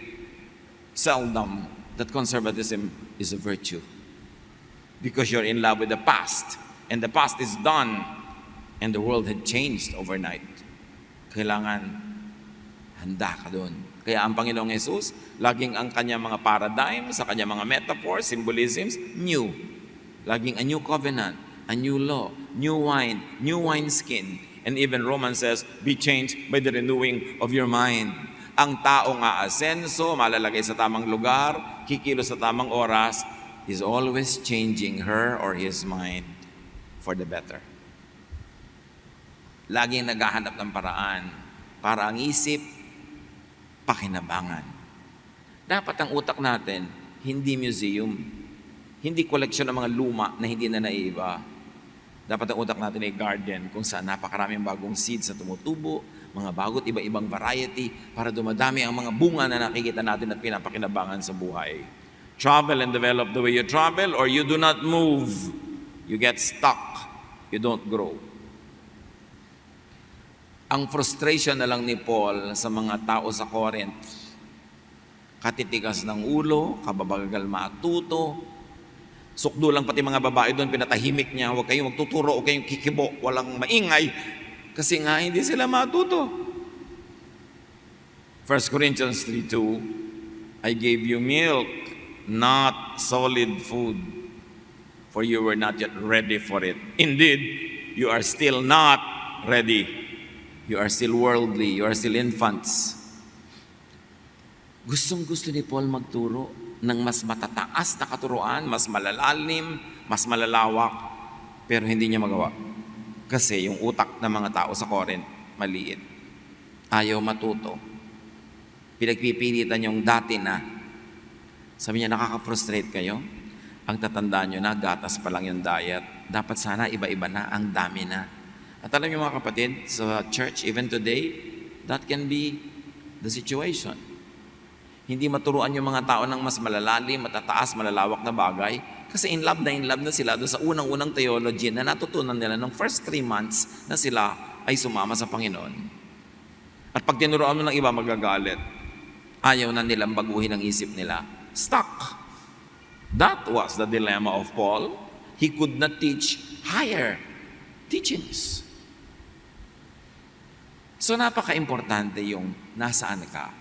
seldom that conservatism is a virtue. Because you're in love with the past, and the past is done, and the world had changed overnight. Kailangan handa ka doon. Kaya ang Panginoong Jesus, laging ang kanyang mga paradigm, sa kanyang mga metaphors, symbolisms, new. Laging a new covenant, a new law, new wine skin. And even Romans says, be changed by the renewing of your mind. Ang taong aasenso, malalagay sa tamang lugar, kikilos sa tamang oras, is always changing her or his mind for the better. Laging naghahanap ng paraan para ang isip, pakinabangan. Dapat ang utak natin, hindi museum, hindi koleksyon ng mga luma na hindi na naiiba. Dapat ang utak natin ay garden kung saan napakaraming bagong seeds na tumutubo, mga bagot, iba-ibang variety para dumadami ang mga bunga na nakikita natin at pinapakinabangan sa buhay. Travel and develop the way you travel, or you do not move. You get stuck. You don't grow. Ang frustration na lang ni Paul sa mga tao sa Corinth, katitigas ng ulo, kababagal matuto, sukdo lang pati mga babae doon, pinatahimik niya, huwag kayong magtuturo, huwag kayong kikibo, walang maingay, kasi nga hindi sila matuto. 1 Corinthians 3:2, I gave you milk, not solid food, for you were not yet ready for it. Indeed, you are still not ready. You are still worldly. You are still infants. Gustong-gusto ni Paul magturo ng mas matataas na katuruan, mas malalalim, mas malalawak, pero hindi niya magawa. Kasi yung utak ng mga tao sa Corinth, maliit. Ayaw matuto. Pinagpipilitan yung dati na. Sabi niya, nakaka-frustrate kayo? Ang tatandaan nyo na, gatas pa lang yung diet. Dapat sana iba-iba na, ang dami na. At alam niyo mga kapatid, sa church, even today, that can be the situation. Hindi maturuan yung mga tao ng mas malalalim, matataas, malalawak na bagay. Kasi in love na sila doon sa unang-unang theology na natutunan nila nung first 3 months na sila ay sumama sa Panginoon. At pag tinuruan mo ng iba, magagalit. Ayaw na nilang baguhin ang isip nila. Stuck. That was the dilemma of Paul. He could not teach higher teachings. So napaka-importante yung nasaan ka.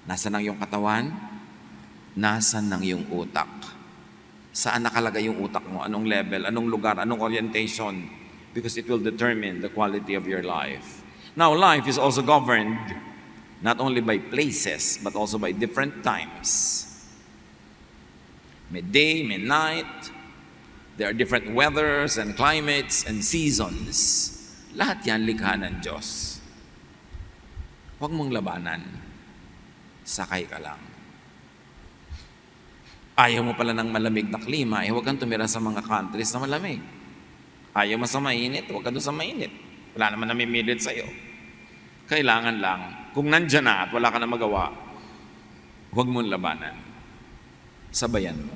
Nasaan ang iyong katawan? Nasaan ang iyong utak? Saan nakalagay yung utak mo? Anong level? Anong lugar? Anong orientation? Because it will determine the quality of your life. Now, life is also governed not only by places, but also by different times. May day, may night. There are different weathers and climates and seasons. Lahat yan likha ng Diyos. Huwag mong labanan. Sakay ka lang. Ayaw mo pala ng malamig na klima, huwag kang tumira sa mga countries na malamig. Ayaw mo sa mainit, huwag ka doon sa mainit. Wala naman namimilit sa'yo. Kailangan lang, kung nandyan na at wala ka na magawa, huwag mong labanan. Sabayan mo.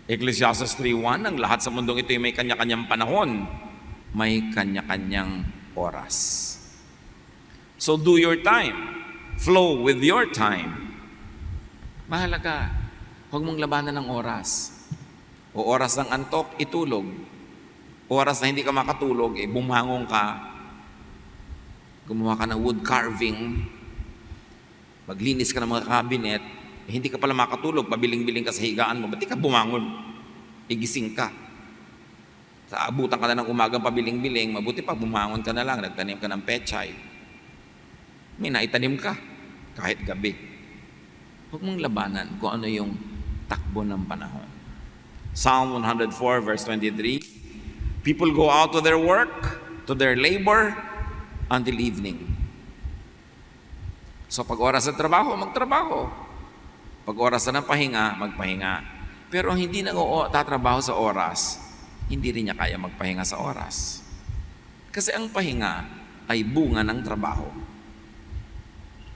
Ecclesiastes 3:1, ang lahat sa mundong ito ay may kanya-kanyang panahon. May kanya-kanyang oras. So do your time. Flow with your time. Mahalaga. Huwag mong labanan ng oras. O oras ng antok, itulog. Oras na hindi ka makatulog, bumangon ka. Gumawa ka ng wood carving. Maglinis ka ng mga cabinet. Hindi ka pala makatulog, pabiling-biling ka sa higaan mo. Ba't di ka bumangon? Igising ka. Sa abutan ka na ng umagang pabiling-biling, mabuti pa bumangon ka na lang, nagtanim ka ng pechay. May naitanim ka, kahit gabi. Huwag mong labanan kung ano yung takbo ng panahon. Psalm 104 verse 23, people go out to their work, to their labor, until evening. So pag oras ng trabaho, magtrabaho. Pag oras na ng pahinga, magpahinga. Pero ang hindi tatrabaho sa oras, hindi rin niya kaya magpahinga sa oras. Kasi ang pahinga ay bunga ng trabaho.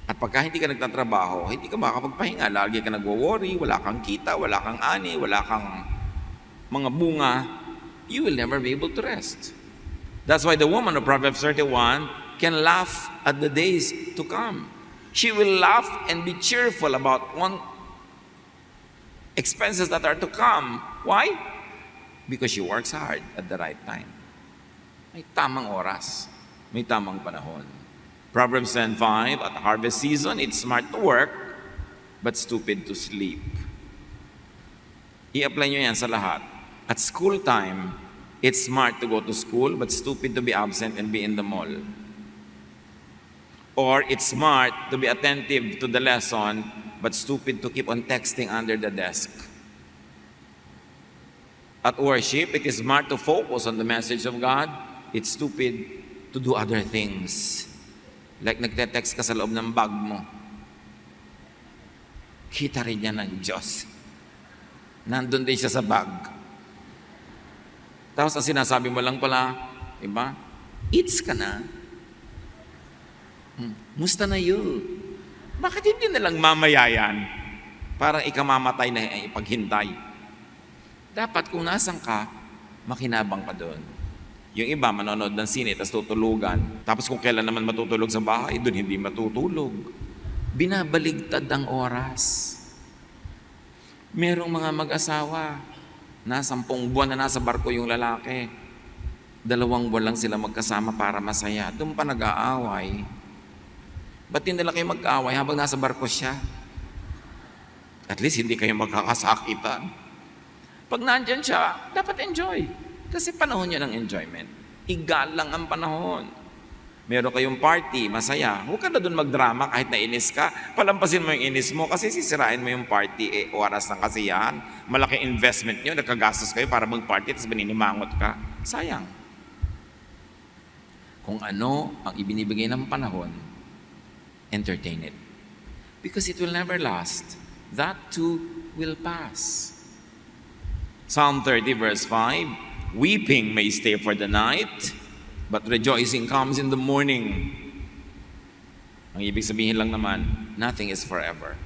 At pagka hindi ka nagtatrabaho, hindi ka makakapagpahinga. Lagi ka nagwo-worry, wala kang kita, wala kang ani, wala kang mga bunga. You will never be able to rest. That's why the woman of Proverbs 31 can laugh at the days to come. She will laugh and be cheerful about expenses that are to come. Why? Because she works hard at the right time. May tamang oras. May tamang panahon. Proverbs 10:5, at harvest season, it's smart to work, but stupid to sleep. I-apply nyo yan sa lahat. At school time, it's smart to go to school, but stupid to be absent and be in the mall. Or it's smart to be attentive to the lesson, but stupid to keep on texting under the desk. At worship, it is smart to focus on the message of God. It's stupid to do other things. Like nagte-text ka sa loob ng bag mo. Kita rin niya ng Diyos. Nandun din siya sa bag. Tapos ang sinasabi mo lang pala, diba? Eats ka na. Musta na yun? Bakit hindi na lang mamaya yan? Parang ikamamatay na ipaghintay. Dapat kung nasan ka, makinabang ka doon. Yung iba, manonood ng sine, tapos tutulugan. Tapos kung kailan naman matutulog sa bahay, doon hindi matutulog. Binabaligtad ang oras. Merong mga mag-asawa, na 10 buwan na nasa barko yung lalaki. 2 buwan lang sila magkasama para masaya. Doon pa nag-aaway. Ba't hindi nila kayo mag-aaway habang nasa barko siya? At least hindi kayo magkakasakitan. Pag nandyan siya, dapat enjoy. Kasi panahon niya ng enjoyment. Igalang ang panahon. Meron kayong party, masaya. Huwag ka na doon magdrama kahit nainis ka. Palampasin mo yung inis mo kasi sisirain mo yung party, oras ng kasiyahan. Malaking investment nyo, nagkagastos kayo para mag-party, tapos bininimangot ka. Sayang. Kung ano ang ibinibigay ng panahon, entertain it. Because it will never last. That too will pass. Psalm 30 verse 5, weeping may stay for the night, but rejoicing comes in the morning. Ang ibig sabihin lang naman, nothing is forever.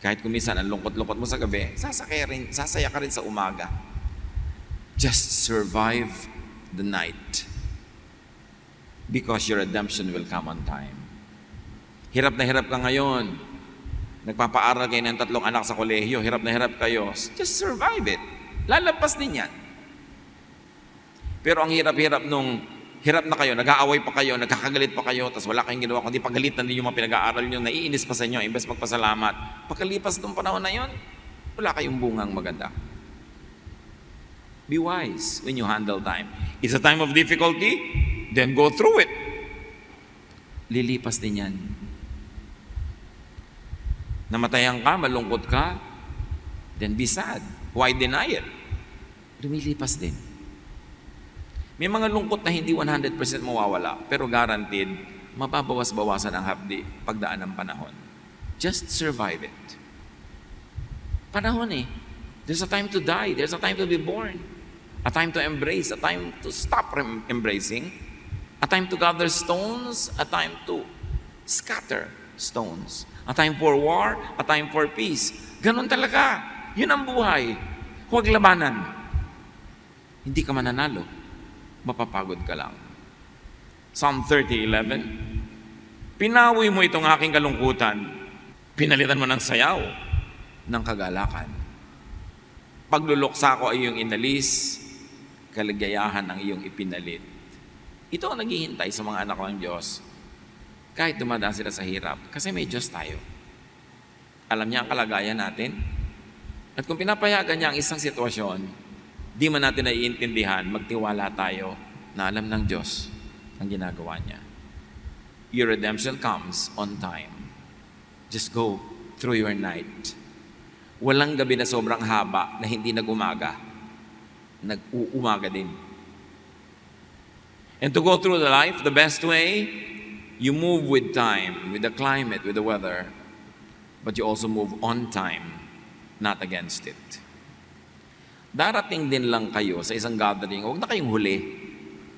Kahit kumisan ang lungkot-lungkot mo sa gabi, sasaya ka rin sa umaga. Just survive the night. Because your redemption will come on time. Hirap na hirap ka ngayon. Nagpapaaral kayo ng 3 anak sa kolehiyo, hirap na hirap kayo. Just survive it. Lalabas din yan. Pero ang hirap-hirap nung hirap na kayo, nag-aaway pa kayo, nagkakagalit pa kayo, tapos wala kayong ginawa, kundi pagalitan din yung mga pinag-aaral nyo, naiinis pa sa inyo, imbes magpasalamat. Pagkalipas ng panahon na yon, wala kayong bungang maganda. Be wise when you handle time. It's a time of difficulty, then go through it. Lilipas din yan. Namatayan ka, malungkot ka, then be sad. Why deny it? Lumilipas din. May mga lungkot na hindi 100% mawawala, pero guaranteed, mababawas-bawasan ang hapdi pagdaan ng panahon. Just survive it. Panahon eh. There's a time to die. There's a time to be born. A time to embrace. A time to stop embracing. A time to gather stones. A time to scatter stones. A time for war. A time for peace. Ganon talaga. Yun ang buhay. Huwag labanan. Hindi ka mananalo. Mapapagod ka lang. Psalm 30:11. Pinawi mo itong aking kalungkutan. Pinalitan mo ng sayaw ng kagalakan. Pagluluksa ko ay iyong inalis, kaligayahan ang iyong ipinalit. Ito ang naghihintay sa mga anak ng Diyos. Kahit dumadaan sila sa hirap, kasi may Diyos tayo. Alam niya ang kalagayan natin. At kung pinapayagan niya ang isang sitwasyon, di man natin naiintindihan, magtiwala tayo na alam ng Diyos ang ginagawa niya. Your redemption comes on time. Just go through your night. Walang gabi na sobrang haba na hindi nag-umaga. Nag-uumaga din. And to go through the life, the best way, you move with time, with the climate, with the weather, but you also move on time, not against it. Darating din lang kayo sa isang gathering, huwag na kayong huli.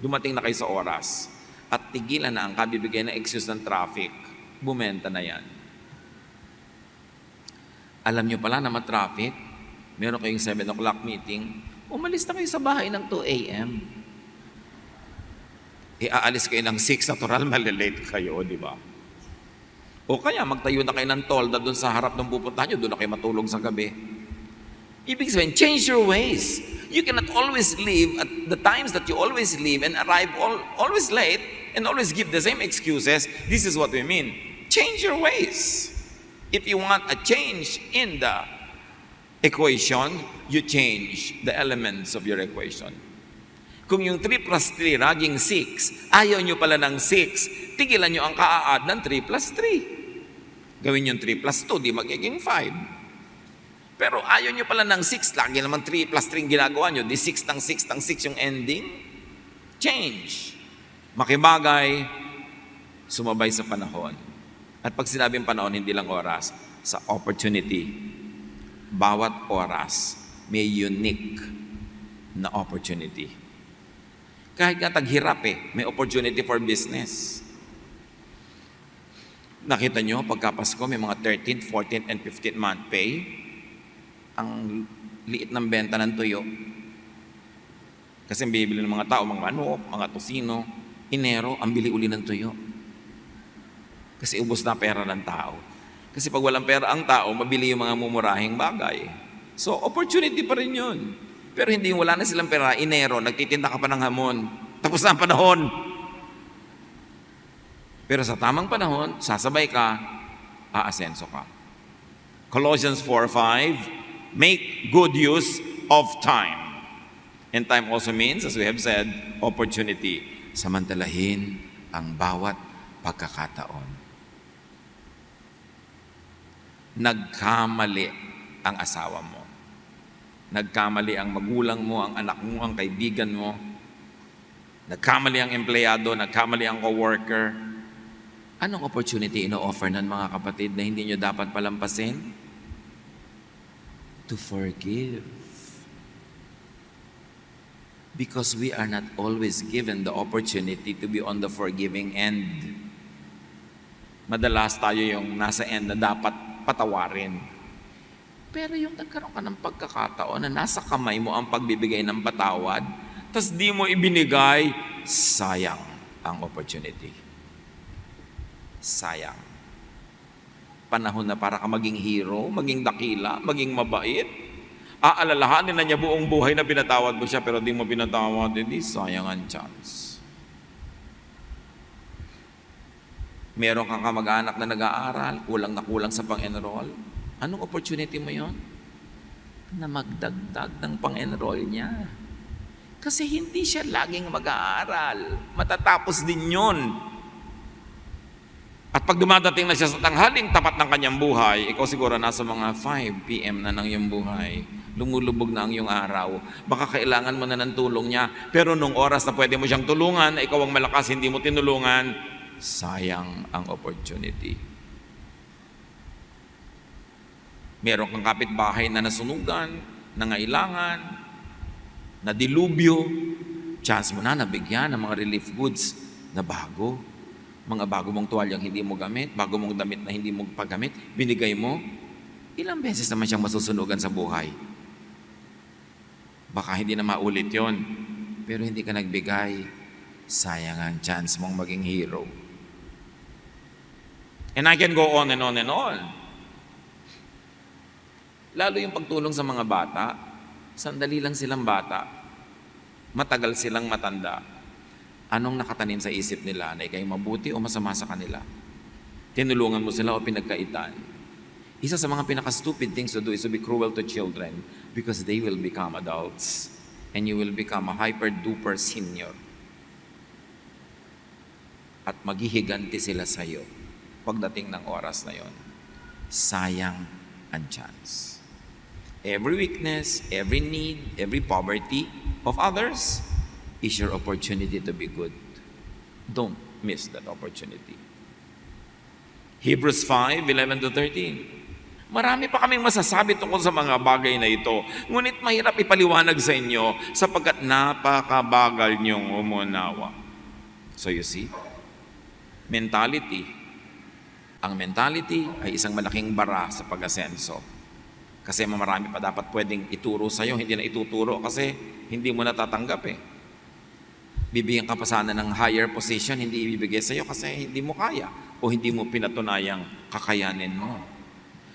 Dumating na kayo sa oras at tigilan na ang kabibigay na excuse ng traffic. Bumenta na yan. Alam nyo pala na ma-traffic, meron kayong 7 o'clock meeting, umalis na kayo sa bahay ng 2 a.m. Aalis kayo ng 6, natural, malilate kayo, di ba? O kaya magtayo na kayo ng tolda doon sa harap ng pupuntahan nyo, doon na kayo matulog sa gabi. Ibig sabihin, change your ways. You cannot always live at the times that you always live and arrive always late and always give the same excuses. This is what we mean. Change your ways. If you want a change in the equation, you change the elements of your equation. Kung yung 3 plus 3 naging 6, ayaw nyo pala ng 6, tigilan nyo ang ka-add ng 3 plus 3. Gawin yung 3 plus 2, di magiging 5. Pero ayaw nyo pala ng 6, lagi naman 3 plus 3 ginagawa nyo, di 6 ng 6 ng 6 yung ending. Change. Makibagay, sumabay sa panahon. At pag sinabing panahon, hindi lang oras, sa opportunity. Bawat oras may unique na opportunity. Kahit nga taghirap may opportunity for business. Nakita nyo, pagkapasko may mga 13th, 14th, and 15th month pay. Ang liit ng benta ng tuyo. Kasi bibili ng mga tao, mga manok, mga tosino. Enero, ang bili uli ng tuyo. Kasi ubos na pera ng tao. Kasi pag walang pera ang tao, mabili yung mga mumurahing bagay. So, opportunity pa rin yun. Pero hindi yung wala na silang pera, Enero, nagtitinda ka pa ng hamon. Tapos na ang panahon. Pero sa tamang panahon, sasabay ka, aasenso ka. Colossians 4:5, make good use of time. And time also means, as we have said, opportunity. Samantalahin ang bawat pagkakataon. Nagkamali ang asawa mo. Nagkamali ang magulang mo, ang anak mo, ang kaibigan mo. Nagkamali ang empleyado, nagkamali ang coworker. Anong opportunity ino-offer ng mga kapatid na hindi nyo dapat palampasin? To forgive. Because we are not always given the opportunity to be on the forgiving end. Madalas tayo yung nasa end na dapat patawarin. Pero yung nagkaroon ka ng pagkakataon na nasa kamay mo ang pagbibigay ng patawad, tas di mo ibinigay, sayang ang opportunity. Sayang. Panahon na para ka maging hero, maging dakila, maging mabait. Aalalahanin na niya buong buhay na pinatawad mo siya, pero di mo pinatawad, hindi sayang ang chance. Meron kang kamag-anak na nag-aaral, kulang na kulang sa pang-enroll. Anong opportunity mo yon? na magdagdag ng pang-enroll niya. Kasi hindi siya laging mag-aaral. Matatapos din yon. At pag dumadating na siya sa tanghaling tapat ng kanyang buhay, ikaw siguro nasa mga 5 p.m. na ng iyong buhay, lumulubog na ang iyong araw, baka kailangan mo na ng tulong niya. Pero nung oras na pwede mo siyang tulungan, ikaw ang malakas, hindi mo tinulungan, sayang ang opportunity. Meron kang kapitbahay na nasunugan, nangailangan, nadilubyo, chance mo na nabigyan ng mga relief goods na bago. Mga bago mong tuwalyang hindi mo gamit, bago mong damit na hindi mo paggamit, binigay mo. Ilang beses naman siyang masusunugan sa buhay. Baka hindi na maulit yon, pero hindi ka nagbigay, sayang ang chance mong maging hero. And I can go on and on and on. Lalo yung pagtulong sa mga bata, sandali lang silang bata, matagal silang matanda. Anong nakatanim sa isip nila na ikay mabuti o masama sa kanila? Tinulungan mo sila o pinagkaitan? Isa sa mga pinaka-stupid things to do is to be cruel to children because they will become adults and you will become a hyper-duper senior. At maghihiganti sila sa iyo pagdating ng oras na yon. Sayang ang chance. Every weakness, every need, every poverty of others is your opportunity to be good. Don't miss that opportunity. Hebrews 5:11-13. Marami pa kaming masasabi tungkol sa mga bagay na ito. Ngunit mahirap ipaliwanag sa inyo sapagkat napakabagal niyong umunawa. So you see, mentality. Ang mentality ay isang malaking bara sa pag-asenso. Kasi marami pa dapat pwedeng ituro sa'yo, hindi na ituturo kasi hindi mo natatanggap eh. Bibigyan ka pa sana ng higher position, hindi ibibigay sa iyo kasi hindi mo kaya o hindi mo pinatunayang kakayanin mo.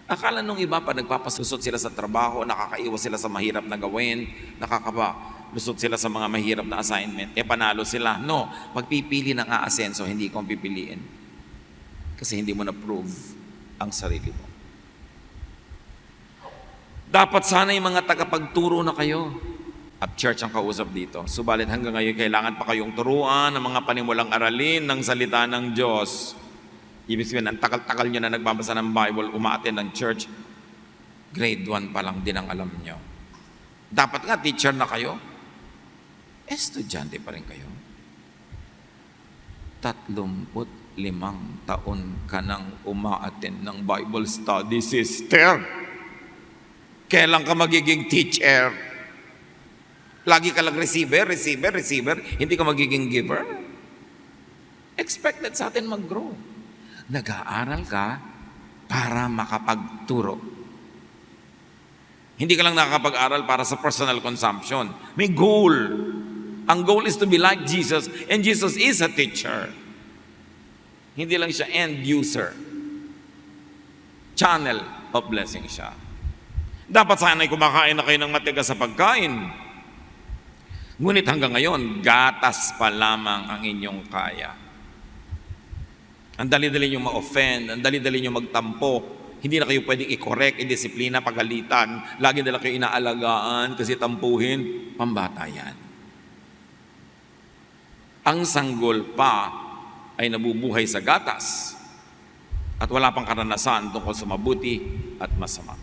Akala nung iba pa nagpapasusot sila sa trabaho, nakakaiwas sila sa mahirap na gawin, nakakalusot sila sa mga mahirap na assignment, panalo sila. No, pagpipili ng aasenso, hindi ko pipiliin. Kasi hindi mo na-prove ang sarili mo. Dapat sana yung mga tagapagturo na kayo. At church ang kausap dito. Subalit hanggang ngayon, kailangan pa kayong turuan ng mga panimulang aralin ng salita ng Diyos. Ibig sabihin, ang takal-takal nyo na nagbabasa ng Bible, umaattend ng church, grade 1 pa lang din ang alam nyo. Dapat nga, teacher na kayo. Estudyante pa rin kayo. 35 taon ka nang umaattend ng Bible study, sister. Kailan ka magiging teacher? Lagi ka lang receiver, hindi ka magiging giver. Expected sa atin mag-grow. Nag-aaral ka para makapagturo. Hindi ka lang nakakapag-aral para sa personal consumption. May goal. Ang goal is to be like Jesus, and Jesus is a teacher. Hindi lang siya end user. Channel of blessing siya. Dapat sana'y kumakain na kayo ng matigas sa pagkain. Ngunit hanggang ngayon, gatas pa lamang ang inyong kaya. Ang dali-dali nyo ma-offend, ang dali-dali nyo magtampo. Hindi na kayo pwedeng i-correct, i-disiplina, pagalitan. Lagi na lang kayo inaalagaan kasi tampuhin. Pambata yan. Ang sanggol pa ay nabubuhay sa gatas at wala pang karanasan tungkol sa mabuti at masama.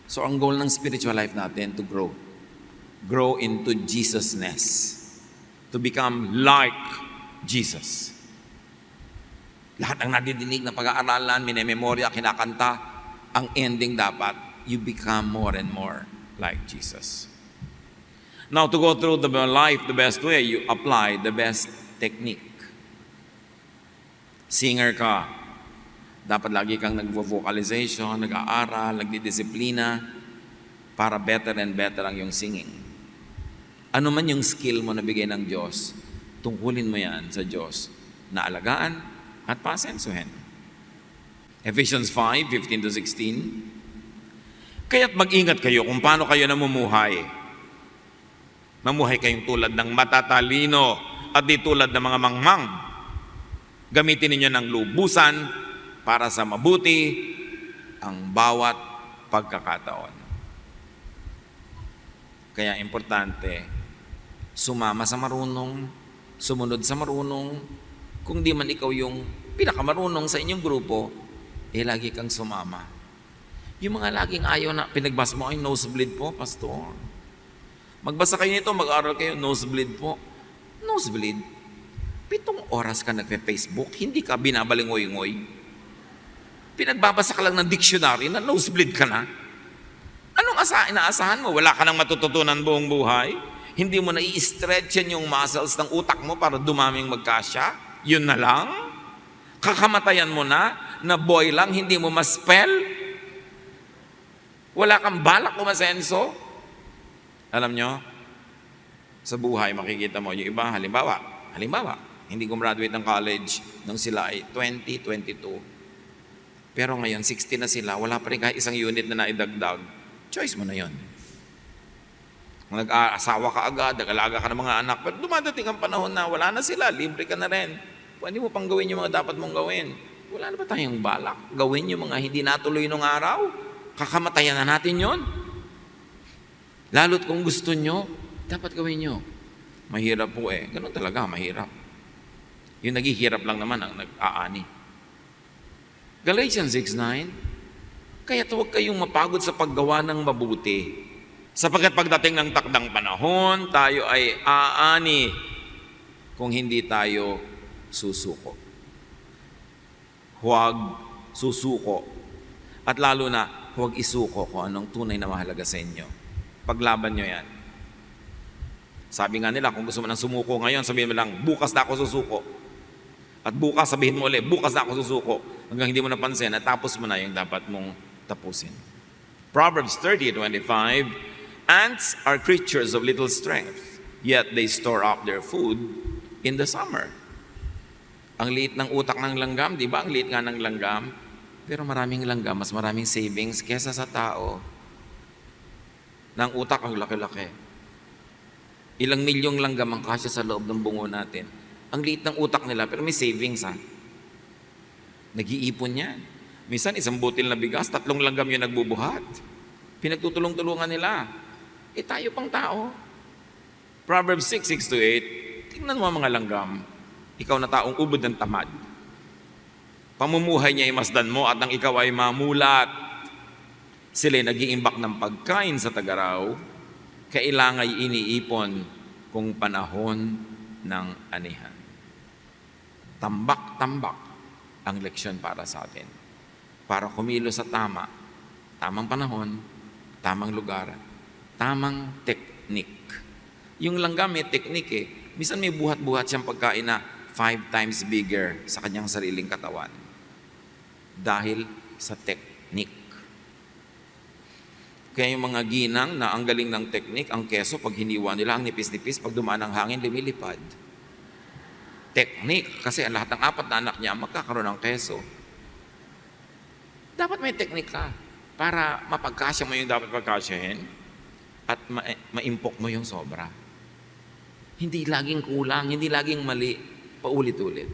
So ang goal ng spiritual life natin to grow into Jesusness, to become like Jesus. Lahat ng nadidinig na pag-aaralan, minememorya, kinakanta, ang ending dapat, you become more and more like Jesus. Now, to go through the life the best way, you apply the best technique. Singer ka, dapat lagi kang nag-vocalization, nag-aaral, nagdidisiplina, para better and better ang iyong singing. Ano man yung skill mo na bigay ng Diyos, tungkulin mo yan sa Diyos na alagaan at paasensuhin. Ephesians 5:15-16. Kaya't mag-ingat kayo kung paano kayo namumuhay. Mamuhay kayong tulad ng matatalino at di tulad ng mga mangmang. Gamitin ninyo ng lubusan para sa mabuti ang bawat pagkakataon. Kaya importante, sumama sa marunong, sumunod sa marunong. Kung di man ikaw yung pinakamarunong sa inyong grupo, lagi kang sumama. Yung mga laging ayaw na pinagbasa mo, ay nosebleed po, pastor. Magbasa kayo nito, mag-aral kayo, nosebleed po. Nosebleed? 7 oras ka nagpe-Facebook, hindi ka binabalingoy-ngoy. Pinagbabasa ka lang ng dictionary na nosebleed ka na. Anong inaasahan mo? Wala ka nang matututunan buong buhay? Hindi mo na i-stretch yan yung muscles ng utak mo para dumaming magkasya? Yun na lang? Kakamatayan mo na boy lang, hindi mo ma-spell? Wala kang balak umasenso? Alam nyo, sa buhay makikita mo, yung iba, halimbawa, hindi gumraduate ng college nung sila ay 20, 22. Pero ngayon, 60 na sila, wala pa rin kahit isang unit na naidagdag. Choice mo na yon. Nag-aasawa ka agad, nag-alaga ka ng mga anak, pero dumadating ang panahon na wala na sila, libre ka na rin. Pwede mo pang gawin yung mga dapat mong gawin. Wala na ba tayong balak? Gawin yung mga hindi natuloy nung araw? Kakamatayan na natin yon. Lalo't kung gusto nyo, dapat gawin nyo. Mahirap po Ganun talaga, mahirap. Yung naghihirap lang naman ang nag-aani. Galatians 6:9, kaya't huwag kayong mapagod sa paggawa ng mabuti. Sapagkat pagdating ng takdang panahon, tayo ay aani kung hindi tayo susuko. Huwag susuko. At lalo na, huwag isuko kung anong tunay na mahalaga sa inyo. Paglaban nyo yan. Sabi nga nila, kung gusto mo nang sumuko ngayon, sabihin mo lang, bukas na ako susuko. At bukas, sabihin mo ulit, bukas na ako susuko. Hanggang hindi mo napansin, natapos mo na yung dapat mong tapusin. Proverbs 30:25, ants are creatures of little strength, yet they store up their food in the summer. Ang liit ng utak ng langgam, di ba? Ang liit nga ng langgam. Pero maraming langgam, mas maraming savings kesa sa tao. Ng utak ang laki-laki. Ilang milyong langgam ang kasya sa loob ng bungo natin. Ang liit ng utak nila, pero may savings Nag-iipon yan. Minsan, isang butil na bigas, 3 langgam yung nagbubuhat. Pinagtutulong-tulungan nila. Tayo pang tao. Proverbs 6:6-8, tingnan mo ang mga langgam. Ikaw na taong ubod ng tamad. Pamumuhay niya ay masdan mo at ang ikaw ay mamulat. Sila'y nag-iimbak ng pagkain sa tagaraw, kailangay iniipon kung panahon ng anihan. Tambak-tambak ang leksyon para sa atin. Para kumilos sa tamang panahon, tamang lugar, tamang teknik. Yung langgam may teknik Minsan may buhat-buhat siyang pagkain na 5 times bigger sa kanyang sariling katawan. Dahil sa teknik. Kaya yung mga ginang na ang galing ng teknik, ang keso, pag hiniwa nila, ang nipis-nipis, pag dumaan ang hangin, lumilipad. Teknik. Kasi ang lahat ng 4 na anak niya magkakaroon ng keso. Dapat may teknik ka para mapagkasya mo yung dapat pagkasyahin at maimpok mo yung sobra. Hindi laging kulang, hindi laging mali, paulit-ulit.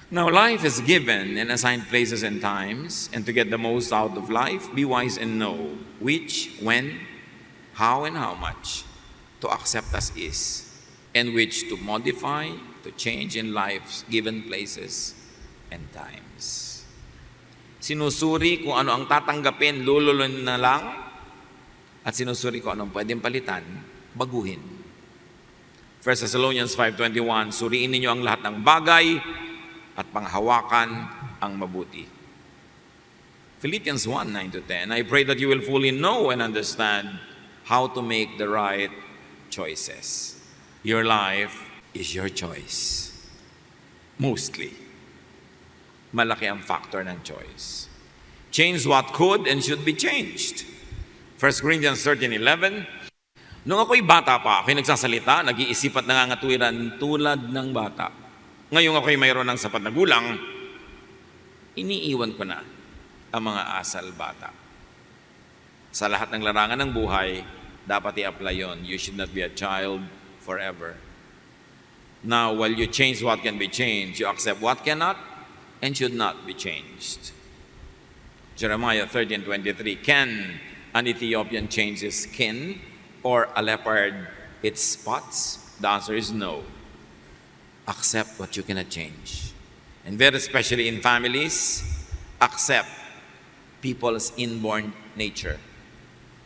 Now, life is given and assigned places and times, and to get the most out of life, be wise and know which, when, how, and how much to accept as is, and which to modify, to change in life's given places and times. Sinusuri kung ano ang tatanggapin, lululun na lang, at sinusuri kung anong pwedeng palitan, baguhin. 1 Thessalonians 5:21, suriin ninyo ang lahat ng bagay at panghawakan ang mabuti. Philippians 1:9-10, I pray that you will fully know and understand how to make the right choices. Your life is your choice. Mostly. Malaki ang factor ng choice. Change what could and should be changed. 1 Corinthians 13:11, nung ako'y bata pa, ako'y nagsasalita, nag-iisip at nangangatuwiran tulad ng bata. Ngayong ako'y mayroon ng sapat na gulang, iniiwan ko na ang mga asal bata. Sa lahat ng larangan ng buhay, dapat i-apply yon. You should not be a child forever. Now, while you change what can be changed, you accept what cannot and should not be changed. Jeremiah 13:23, can an Ethiopian change his skin or a leopard its spots? The answer is no. Accept what you cannot change. And very especially in families, accept people's inborn nature.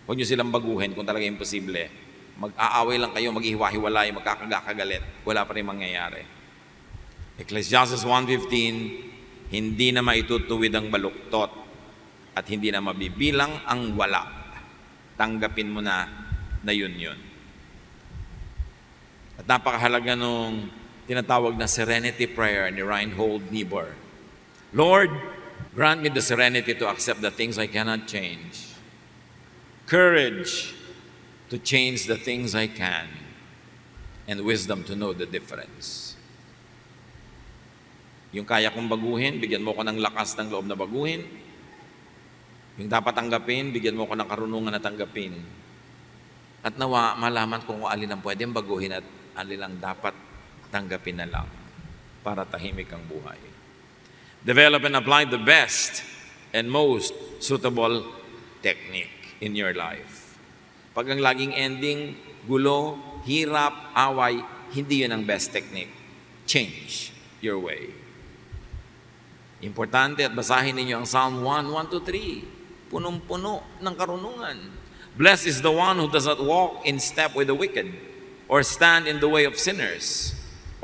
Huwag nyo silang baguhin kung talaga imposible. Mag-aaway lang kayo, maghihiwa-hiwalay, magkakagalit, wala pa rin mangyayari. Ecclesiastes 1:15, hindi na maitutuwid ang baluktot at hindi na mabibilang ang wala. Tanggapin mo na yun. At napakahalaga nung tinatawag na serenity prayer ni Reinhold Niebuhr. Lord, grant me the serenity to accept the things I cannot change. Courage to change the things I can. And wisdom to know the difference. Yung kaya kong baguhin, bigyan mo ko ng lakas ng loob na baguhin. Yung dapat tanggapin, bigyan mo ko ng karunungan na tanggapin. At nawa, malaman ko kung alin ang pwedeng baguhin at alin ang dapat tanggapin na lang para tahimik ang buhay. Develop and apply the best and most suitable technique in your life. Pag ang laging ending, gulo, hirap, away, hindi yun ang best technique. Change your way. Importante at basahin ninyo ang Psalm 1:1-3. Punong-puno ng karunungan. Blessed is the one who does not walk in step with the wicked, or stand in the way of sinners,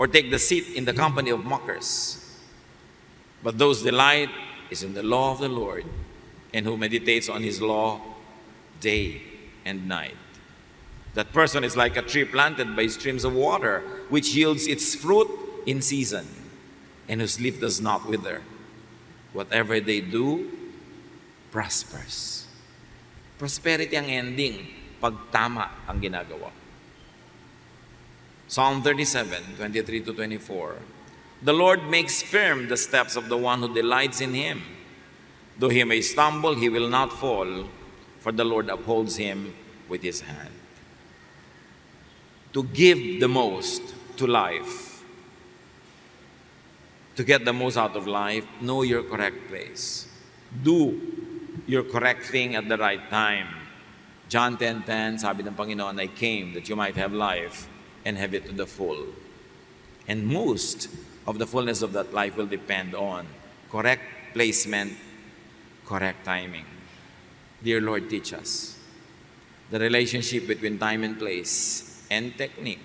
or take the seat in the company of mockers. But those delight is in the law of the Lord, and who meditates on his law day and night. That person is like a tree planted by streams of water, which yields its fruit in season, and whose leaf does not wither. Whatever they do, prospers. Prosperity ang ending pag tama ang ginagawa. Psalm 37:23-24. The Lord makes firm the steps of the one who delights in him. Though he may stumble, he will not fall, for the Lord upholds him with his hand. To give the most to life, to get the most out of life, know your correct place. Do your correct thing at the right time. John 10:10, sabi ng Panginoon, I came that you might have life and have it to the full. And most of the fullness of that life will depend on correct placement, correct timing. Dear Lord, teach us the relationship between time and place and technique,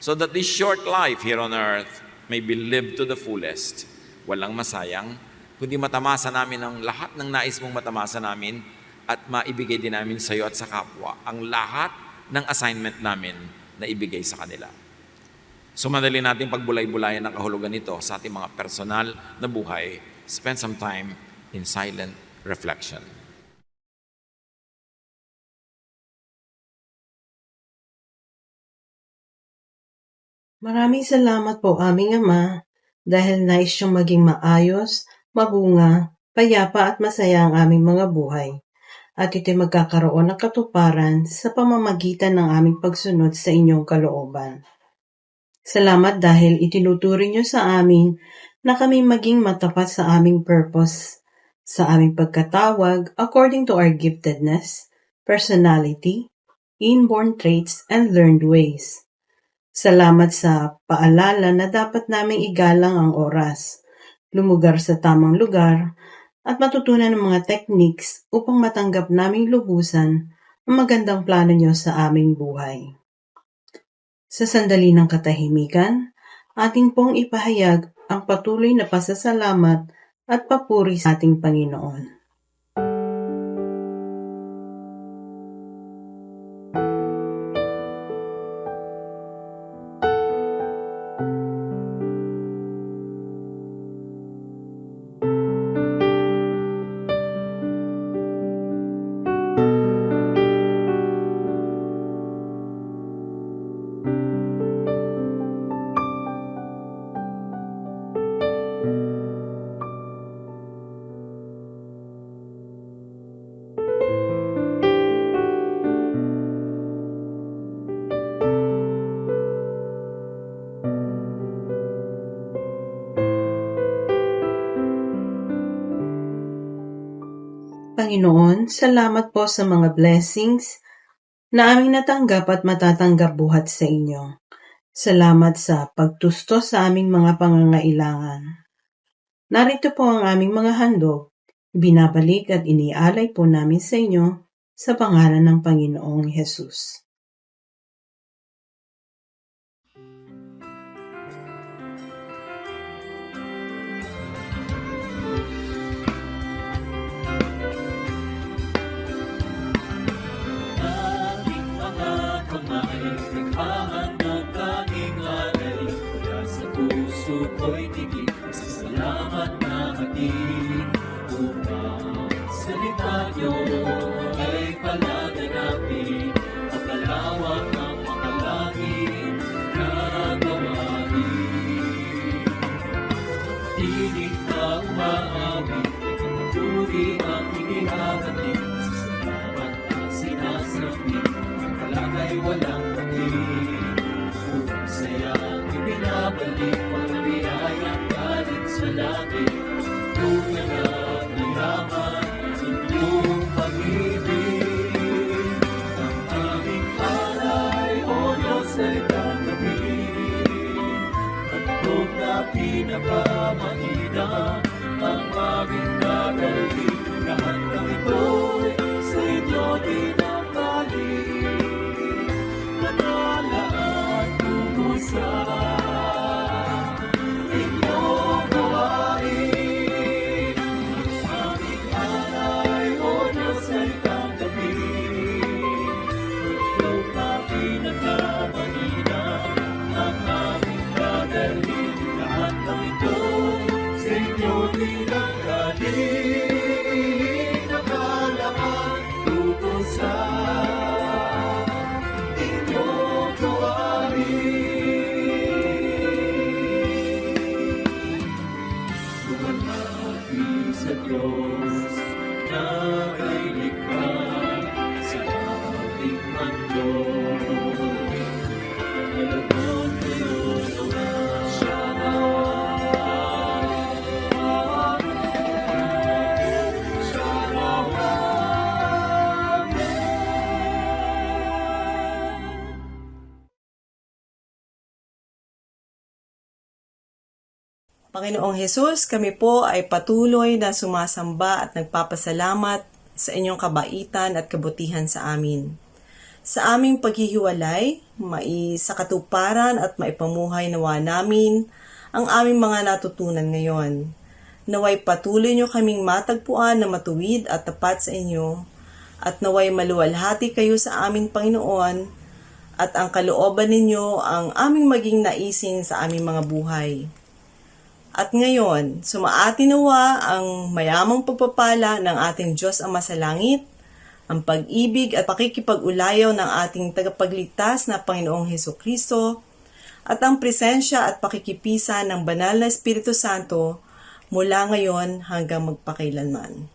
so that this short life here on earth may be lived to the fullest. Walang masayang, kundi matamasa namin ang lahat ng nais mong matamasa namin at maibigay din namin sa iyo at sa kapwa ang lahat ng assignment namin na ibigay sa kanila. So madali natin pagbulay-bulayan ang kahulugan nito sa ating mga personal na buhay. Spend some time in silent reflection. Maraming salamat po aming Ama dahil nais siyang maging maayos, mabunga, payapa at masaya ang aming mga buhay. At ito'y magkakaroon ng katuparan sa pamamagitan ng aming pagsunod sa inyong kalooban. Salamat dahil itinuturing niyo sa amin na kami maging matapat sa aming purpose, sa aming pagkatawag according to our giftedness, personality, inborn traits, and learned ways. Salamat sa paalala na dapat naming igalang ang oras, lumugar sa tamang lugar, at matutunan ng mga techniques upang matanggap naming lubusan ang magandang plano niyo sa aming buhay. Sa sandali ng katahimikan, atin pong ipahayag ang patuloy na pasasalamat at papuri sa ating Panginoon. Panginoon, salamat po sa mga blessings na aming natanggap at matatanggap buhat sa inyo. Salamat sa pagtusto sa aming mga pangangailangan. Narito po ang aming mga handog. Binabalik at inialay po namin sa inyo sa pangalan ng Panginoong Hesus. Aking mga kamay, naghahan ng tanging alay, mula sa puso ko'y tigil, sa salamat na hatid. Upang salita niyo ay palaganapin, pagkalawak ng mga langit na gawain. Tinig na umaawit, pagpapuri ang inihahatid, sa salamat na sinasabi, ang kalakay walang pagkid. Upang sayang ibinabalik, pagkabiyayang galing sa langit, tunay na mayaman ang inyong pag-ibig. Ang aming alay, O Diyos, ay tanggapin. Handog na pinakamainam ang aming nagalhin. Lahat ng ito'y sa inyo dinamdalin. Manalaan tungo sa inyong gawain. Aming alay, O Diyos, ay tanggapin. Handog na pinakamainam ang aming nagalhin. Lahat ng ito'y sa inyo dinamdalin. Nakalaan tungo sa inyong gawain. Lumapit sa Diyos na may likha sa ating mundo. Alam kayo naman siya nawa. Siya nawa. Panginoong Hesus, kami po ay patuloy na sumasamba at nagpapasalamat sa inyong kabaitan at kabutihan sa amin. Sa aming paghihiwalay, maisakatuparan at maipamuhay nawa namin ang aming mga natutunan ngayon. Naway patuloy nyo kaming matagpuan na matuwid at tapat sa inyo, at naway maluwalhati kayo sa aming Panginoon, at ang kalooban ninyo ang aming maging naisin sa aming mga buhay. At ngayon, sumaati nawa ang mayamang pagpapala ng ating Diyos Ama sa langit, ang pag-ibig at pakikipag-ulayaw ng ating tagapagligtas na Panginoong Hesukristo, at ang presensya at pakikipisa ng Banal na Espiritu Santo mula ngayon hanggang magpakailanman.